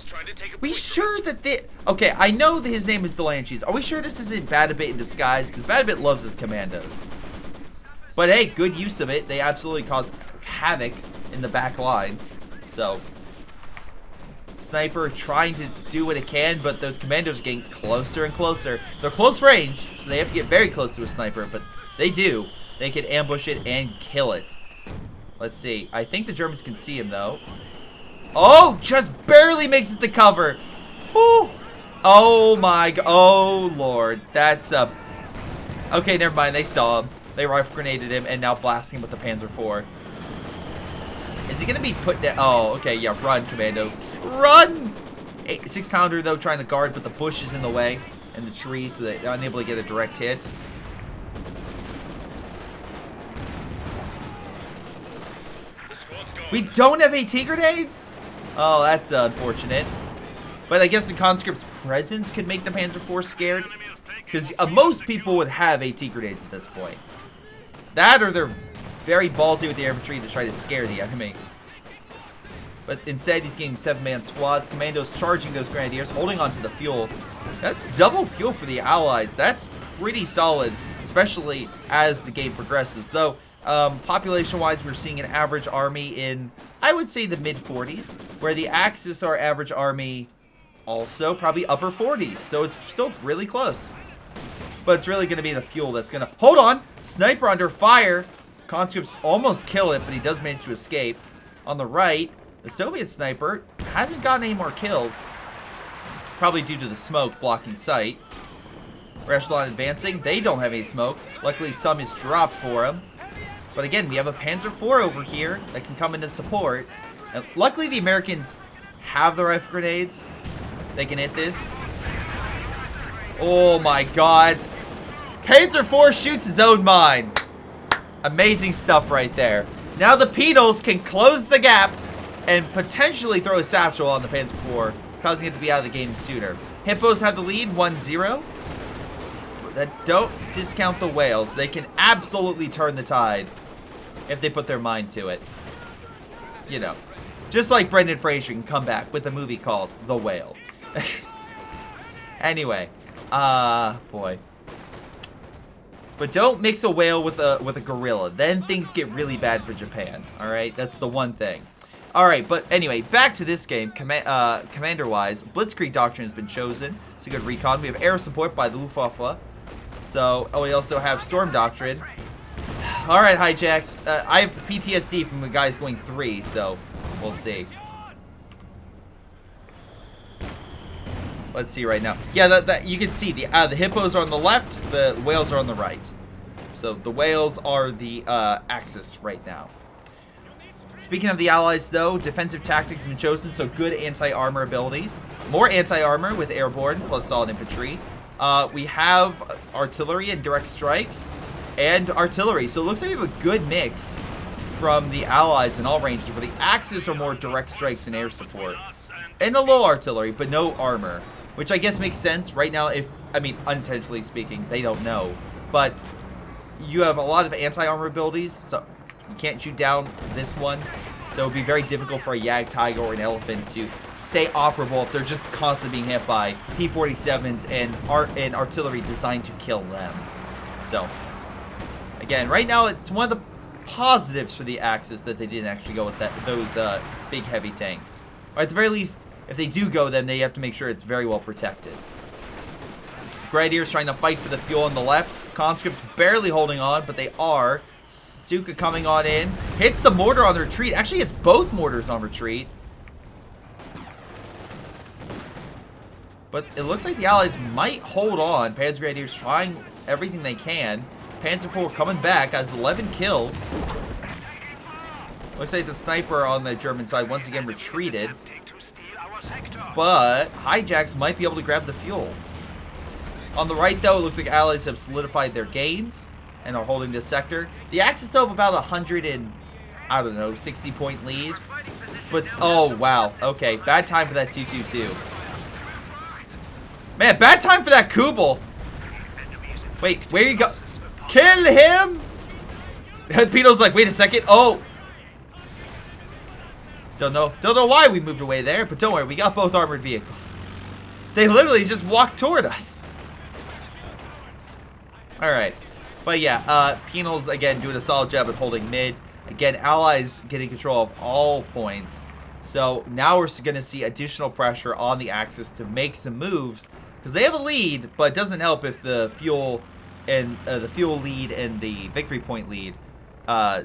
We sure that they... Okay, I know that his name is Delanches. Are we sure this isn't Badabit in disguise? Because Badabit loves his commandos. But hey, good use of it. They absolutely cause havoc in the back lines. So... Sniper trying to do what it can, but those commandos are getting closer and closer. They're close range, so they have to get very close to a sniper, but they do. They can ambush it and kill it. Let's see. I think the Germans can see him, though. Oh, just barely makes it to cover. Whew. Oh, my God. Oh, Lord. That's, okay, never mind. They saw him. They rifle grenaded him, and now blasting him with the Panzer IV. Is he going to be put down? Oh, okay, yeah, run, commandos. Run! 6-pounder, though, trying to guard, but the bush is in the way, and the tree, so they're unable to get a direct hit. We don't have AT grenades? Oh, that's unfortunate. But I guess the conscript's presence could make the Panzer IV scared, because most people would have AT grenades at this point. That, or they're very ballsy with the infantry to try to scare the enemy. But instead, he's getting 7-man squads. Commandos charging those grenadiers, holding onto the fuel. That's double fuel for the Allies. That's pretty solid, especially as the game progresses. Though, population-wise, we're seeing an average army in, I would say, the mid-40s, where the Axis, our average army, also probably upper 40s. So it's still really close. But it's really going to be the fuel that's going to... Hold on! Sniper under fire. Conscripts almost kill it, but he does manage to escape. On the right, the Soviet sniper hasn't gotten any more kills. Probably due to the smoke blocking sight. For Echelon advancing, they don't have any smoke. Luckily, some is dropped for him. But again, we have a Panzer IV over here that can come into support. And luckily, the Americans have the rifle grenades. They can hit this. Oh my god. Panzer IV shoots his own mine. Amazing stuff right there. Now the Penals can close the gap and potentially throw a satchel on the Panzer IV, causing it to be out of the game sooner. Hippos have the lead, 1-0. That don't discount the whales. They can absolutely turn the tide if they put their mind to it. You know, just like Brendan Fraser can come back with a movie called The Whale. Anyway, boy. But don't mix a whale with a gorilla. Then things get really bad for Japan. All right, that's the one thing. All right, but anyway, back to this game. Commander-wise, Blitzkrieg Doctrine has been chosen. It's a good recon. We have air support by the Luftwaffe. So, we also have Storm Doctrine. All right, hijacks. I have PTSD from the guys going 3, so we'll see. Let's see right now. Yeah, that you can see the hippos are on the left, the whales are on the right. So the whales are the axis right now. Speaking of the allies, though, defensive tactics have been chosen, so good anti-armor abilities. More anti-armor with airborne plus solid infantry. We have artillery and direct strikes and artillery. So it looks like we have a good mix from the allies in all ranges, where the axis are more direct strikes and air support. And a low artillery, but no armor. Which I guess makes sense right now unintentionally speaking, they don't know. But you have a lot of anti-armor abilities, so you can't shoot down this one. So it would be very difficult for a Yag Tiger or an Elephant to stay operable if they're just constantly being hit by P-47s and artillery designed to kill them. So, again, right now it's one of the positives for the Axis that they didn't actually go with those big heavy tanks. Or at the very least, if they do go, then they have to make sure it's very well protected. Grenadiers trying to fight for the fuel on the left. Conscripts barely holding on, but they are. Stuka coming on in. Hits the mortar on the retreat. Actually, it's both mortars on retreat. But it looks like the Allies might hold on. Panzer Grenadiers trying everything they can. Panzer IV coming back, has 11 kills. Looks like the sniper on the German side once again retreated. But hijacks might be able to grab the fuel. On the right, though, it looks like Allies have solidified their gains and are holding this sector. The Axis still have about 60-point lead. But, oh, wow. Okay, bad time for that 2-2-2. Man, bad time for that Kubel. Wait, where you go? Kill him! Pino's like, wait a second. Oh. Don't know why we moved away there, but don't worry, we got both armored vehicles. They literally just walked toward us. Alright. But yeah, Penals, again, doing a solid job at holding mid. Again, Allies getting control of all points. So now we're going to see additional pressure on the Axis to make some moves. Because they have a lead, but it doesn't help if the fuel and the fuel lead and the victory point lead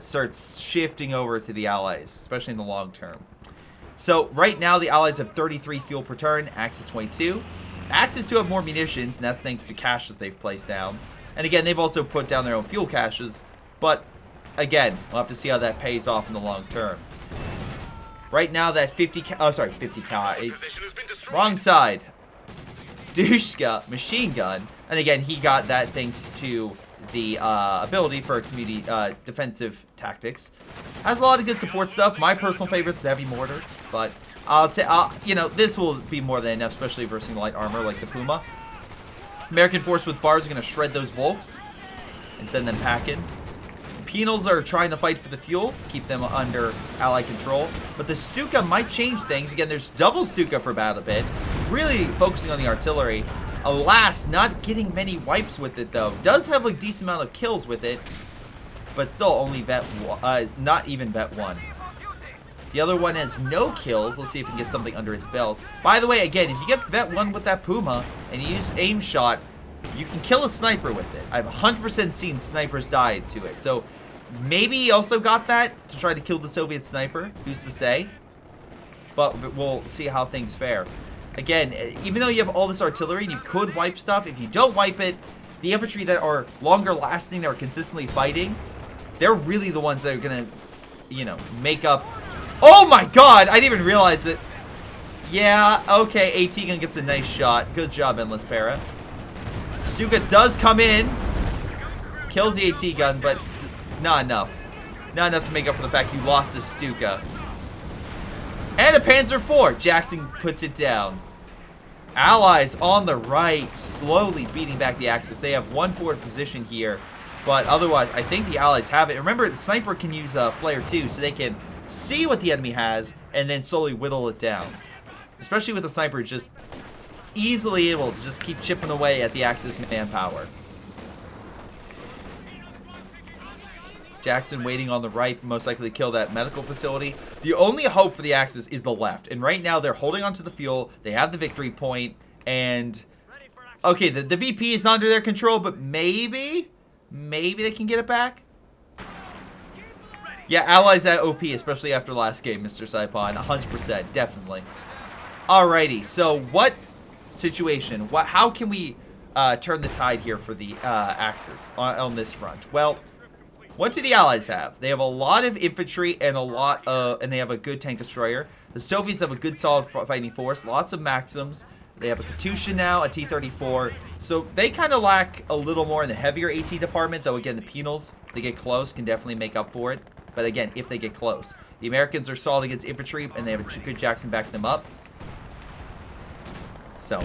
starts shifting over to the Allies, especially in the long term. So right now the Allies have 33 fuel per turn, Axis 22. Axis do have more munitions, and that's thanks to caches they've placed down. And again, they've also put down their own fuel caches, but again, we'll have to see how that pays off in the long term. Right now that 50 cal, wrong side. Dushka machine gun, and again, he got that thanks to the ability for community defensive tactics. Has a lot of good support stuff. My personal favorite is the heavy mortar, but you know, this will be more than enough, especially versus light armor like the Puma. American force with bars are going to shred those Volks and send them packing. Penals are trying to fight for the fuel, keep them under Allied control, but the Stuka might change things. Again, there's double Stuka for Battle Bit, really focusing on the artillery. Alas, not getting many wipes with it, though. Does have a decent amount of kills with it, but still only not even vet 1. The other one has no kills. Let's see if we can get something under his belt. By the way, again, if you get vet 1 with that Puma and you use aim shot, you can kill a sniper with it. I've 100% seen snipers die to it. So maybe he also got that to try to kill the Soviet sniper. Who's to say? But we'll see how things fare. Again, even though you have all this artillery and you could wipe stuff, if you don't wipe it, the infantry that are longer lasting, that are consistently fighting, they're really the ones that are gonna, you know, make up. Oh my god, I didn't even realize that. Yeah, okay, AT gun gets a nice shot. Good job, Endless Para. Stuka does come in, kills the AT gun, but not enough. Not enough to make up for the fact you lost the Stuka. And a Panzer IV. Jackson puts it down. Allies on the right, slowly beating back the Axis. They have one forward position here, but otherwise, I think the Allies have it. Remember, the sniper can use a flare too, so they can see what the enemy has and then slowly whittle it down. Especially with the sniper just easily able to just keep chipping away at the Axis manpower. Jackson waiting on the right, most likely to kill that medical facility. The only hope for the Axis is the left. And right now, they're holding onto the fuel. They have the victory point. And, okay, the VP is not under their control, but maybe they can get it back. Yeah, Allies at OP, especially after last game, Mr. Saipon. 100%, definitely. Alrighty, so what situation? How can we turn the tide here for the Axis on this front? Well, what do the Allies have? They have a lot of infantry and and they have a good tank destroyer. The Soviets have a good solid fighting force, lots of Maxims. They have a Katyusha now, a T-34. So they kind of lack a little more in the heavier AT department, though again, the penals, if they get close, can definitely make up for it. But again, if they get close. The Americans are solid against infantry, and they have a good Jackson backing them up. So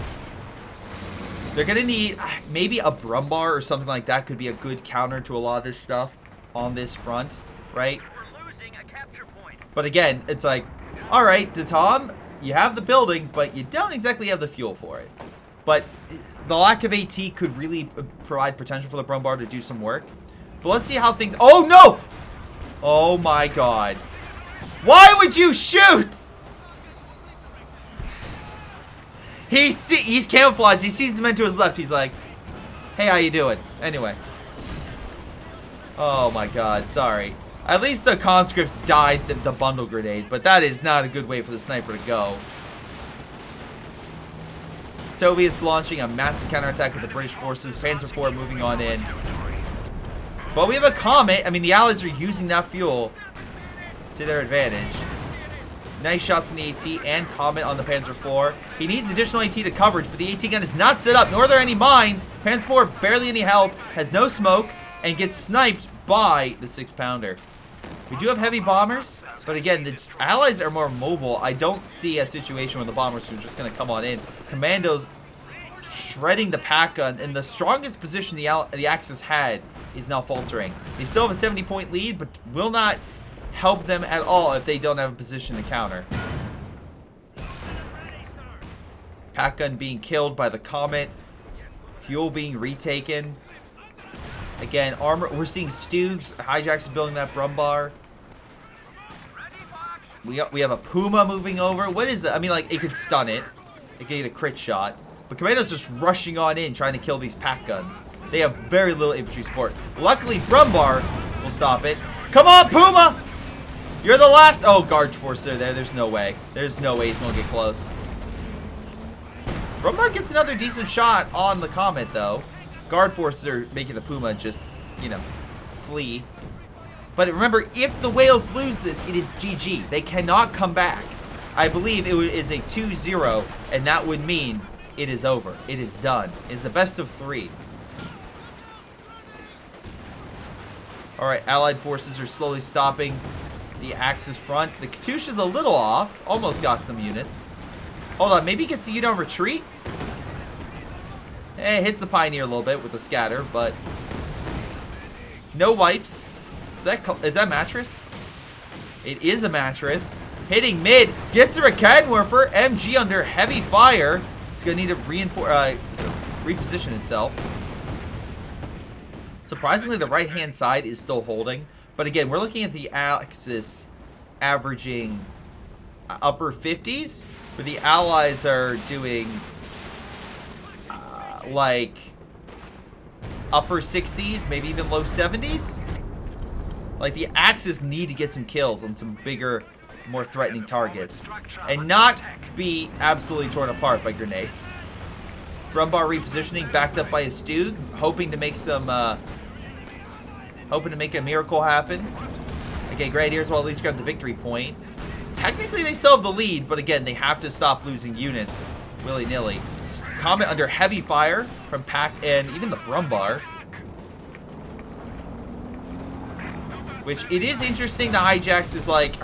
they're going to need maybe a Brumbar or something like that could be a good counter to a lot of this stuff on this front, right? But again, it's like, all right, Datom, you have the building, but you don't exactly have the fuel for it. But the lack of AT could really provide potential for the Brumbar to do some work. But let's see how things... Oh, no! Oh, my God. Why would you shoot? He's camouflaged. He sees the men to his left. He's like, hey, how you doing? Anyway. Oh my god, sorry. At least the conscripts died the bundle grenade, but that is not a good way for the sniper to go. Soviets launching a massive counterattack with the British forces. Panzer IV moving on in. But we have a Comet. I mean, the Allies are using that fuel to their advantage. Nice shots on the AT and Comet on the Panzer IV. He needs additional AT to coverage, but the AT gun is not set up, nor are there any mines. Panzer IV barely any health, has no smoke, and gets sniped by the 6-pounder. We do have heavy bombers, but again, the Allies are more mobile. I don't see a situation where the bombers are just going to come on in. Commandos shredding the pack gun, and the strongest position the Axis had is now faltering. They still have a 70-point lead, but will not help them at all if they don't have a position to counter. Pack gun being killed by the Comet. Fuel being retaken. Again, armor. We're seeing Stugs. Hijacks building that Brumbar. We have a Puma moving over. What is it? I mean, like, it could stun it. It could get a crit shot. But Commando's just rushing on in, trying to kill these pack guns. They have very little infantry support. Luckily, Brumbar will stop it. Come on, Puma! You're the last. Oh, guard force there. There's no way. There's no way he's going to get close. Brumbar gets another decent shot on the Comet, though. Guard forces are making the Puma just, you know, flee. But remember, if the Whales lose this, it is GG. They cannot come back. I believe it is a 2-0, and that would mean it is over. It is done. It's a best of 3. All right, Allied forces are slowly stopping the Axis front. The Katyusha's a little off. Almost got some units. Hold on, maybe he gets the unit on retreat? It hits the Pioneer a little bit with the scatter, but no wipes. Is that mattress? It is a mattress. Hitting mid, gets a Raketwerfer. MG under heavy fire. It's gonna need to reposition itself. Surprisingly, the right-hand side is still holding, but again, we're looking at the Axis averaging upper 50s, where the Allies are doing like upper 60s, maybe even low 70s. Like, the Axis need to get some kills on some bigger, more threatening targets and not be absolutely torn apart by grenades. Brumbar repositioning, backed up by a Stug, hoping to make some hoping to make a miracle happen. Okay, Grenadiers will at least grab the victory point. Technically, they still have the lead, but again, they have to stop losing units willy-nilly. Comet under heavy fire from Pack and even the Brumbar. Which, it is interesting that Hijax is like,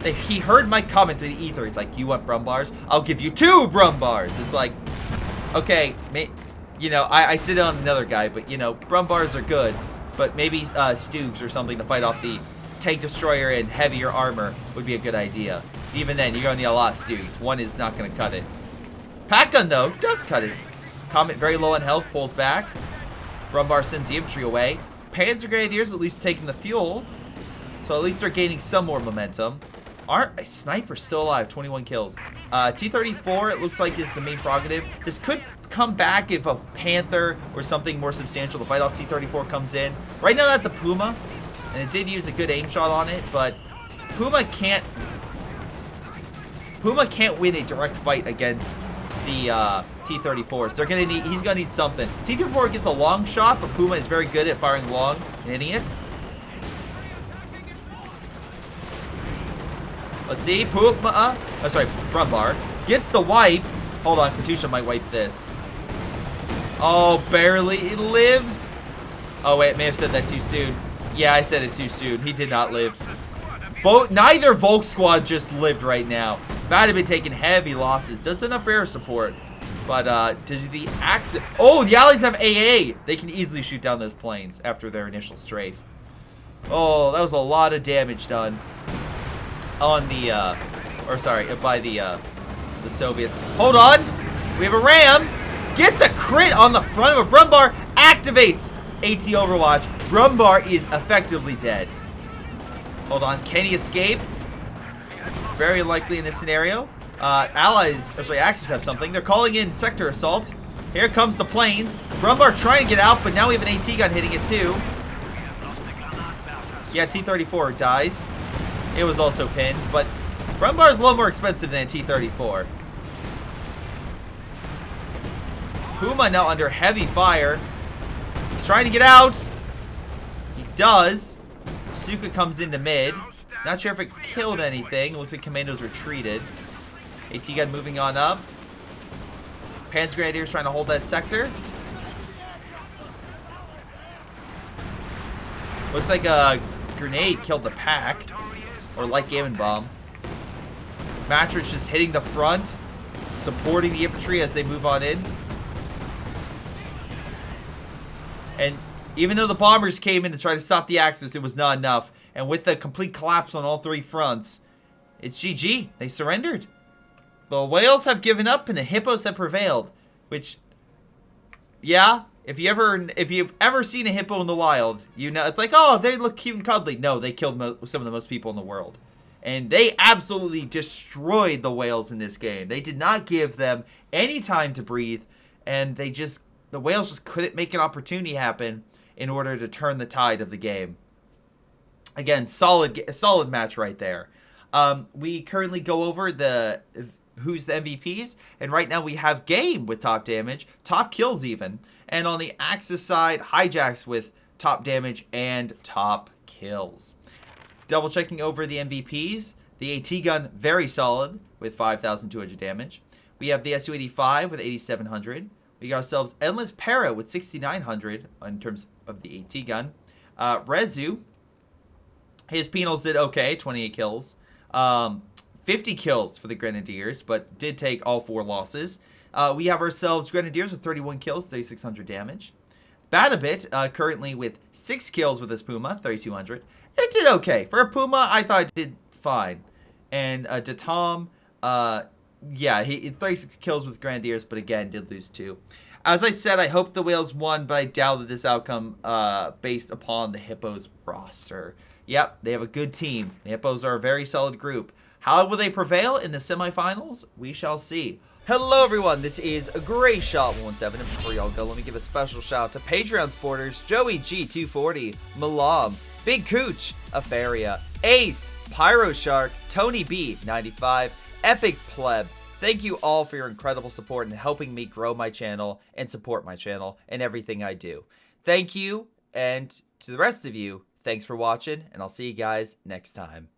he heard my comment through the ether. He's like, you want Brumbars? I'll give you 2 Brumbars. It's like, okay, you know, I sit on another guy, but, you know, Brumbars are good. But maybe Stoogs or something to fight off the tank destroyer and heavier armor would be a good idea. Even then, you're going to need a lot of Stoogs. One is not going to cut it. Pack gun, though, does cut it. Comet very low on health, pulls back. Brumbar sends the infantry away. Panzer Grenadiers at least taking the fuel. So at least they're gaining some more momentum. Our Sniper's still alive, 21 kills. T-34, it looks like, is the main prerogative. This could come back if a Panther or something more substantial to fight off T-34 comes in. Right now, that's a Puma. And it did use a good aim shot on it, but Puma can't win a direct fight against the T-34. So he's gonna need something. T-34 gets a long shot, but Puma is very good at firing long and hitting it. Let's see, Puma, oh sorry, Brumbar gets the wipe. Hold on, Katusha might wipe this. Oh, barely lives. Oh wait, I may have said that too soon. Yeah, I said it too soon. He did not live. Neither Volk squad just lived right now. Bad have been taking heavy losses. Does enough air support. But does the Axis... Oh, the Allies have AA. They can easily shoot down those planes after their initial strafe. Oh, that was a lot of damage done on the by the Soviets. Hold on. We have a ram. Gets a crit on the front of a Brumbar. Activates AT Overwatch. Brumbar is effectively dead. Hold on. Can he escape? Very likely in this scenario. Axis have something. They're calling in sector assault. Here comes the planes. Brumbar trying to get out, but now we have an AT gun hitting it too. Yeah, T-34 dies. It was also pinned, but Brumbar is a little more expensive than a T-34. Puma now under heavy fire. He's trying to get out. He does. Suka comes into mid. Not sure if it killed anything. Looks like Commandos retreated. AT gun moving on up. Panzer Grenadiers trying to hold that sector. Looks like a grenade killed the Pack. Or light Gammon bomb. Matrix just hitting the front. Supporting the infantry as they move on in. And even though the bombers came in to try to stop the Axis, it was not enough. And with the complete collapse on all 3 fronts, it's GG. They surrendered. The whales have given up and the hippos have prevailed. Which, yeah, if you've ever seen a hippo in the wild, you know, it's like, oh, they look cute and cuddly. No, they killed some of the most people in the world. And they absolutely destroyed the whales in this game. They did not give them any time to breathe. And the whales just couldn't make an opportunity happen in order to turn the tide of the game. Again, solid match right there. We currently go over who's the MVPs, and right now we have Game with top damage, top kills even, and on the Axis side, Hijax with top damage and top kills. Double checking over the MVPs, the AT gun very solid with 5,200 damage. We have the Su-85 with 8,700. We got ourselves Endless Para with 6,900 in terms of the AT gun. Rezu, his penals did okay, 28 kills. 50 kills for the Grenadiers, but did take all 4 losses. We have ourselves Grenadiers with 31 kills, 3,600 damage. Badabit, currently with 6 kills with his Puma, 3,200. It did okay. For a Puma, I thought it did fine. And Datom, yeah, he 36 kills with Grenadiers, but again, did lose 2. As I said, I hope the Whales won, but I doubted this outcome based upon the Hippos roster. Yep, they have a good team. The Hippos are a very solid group. How will they prevail in the semifinals? We shall see. Hello everyone, this is Greyshot17, and before y'all go, let me give a special shout out to Patreon supporters Joey G240, Milam, Big Cooch, Aphyria, Ace, Pyro Shark, Tony B95, Epic Pleb. Thank you all for your incredible support in helping me grow my channel and support my channel and everything I do. Thank you, and to the rest of you, Thanks for watching, and I'll see you guys next time.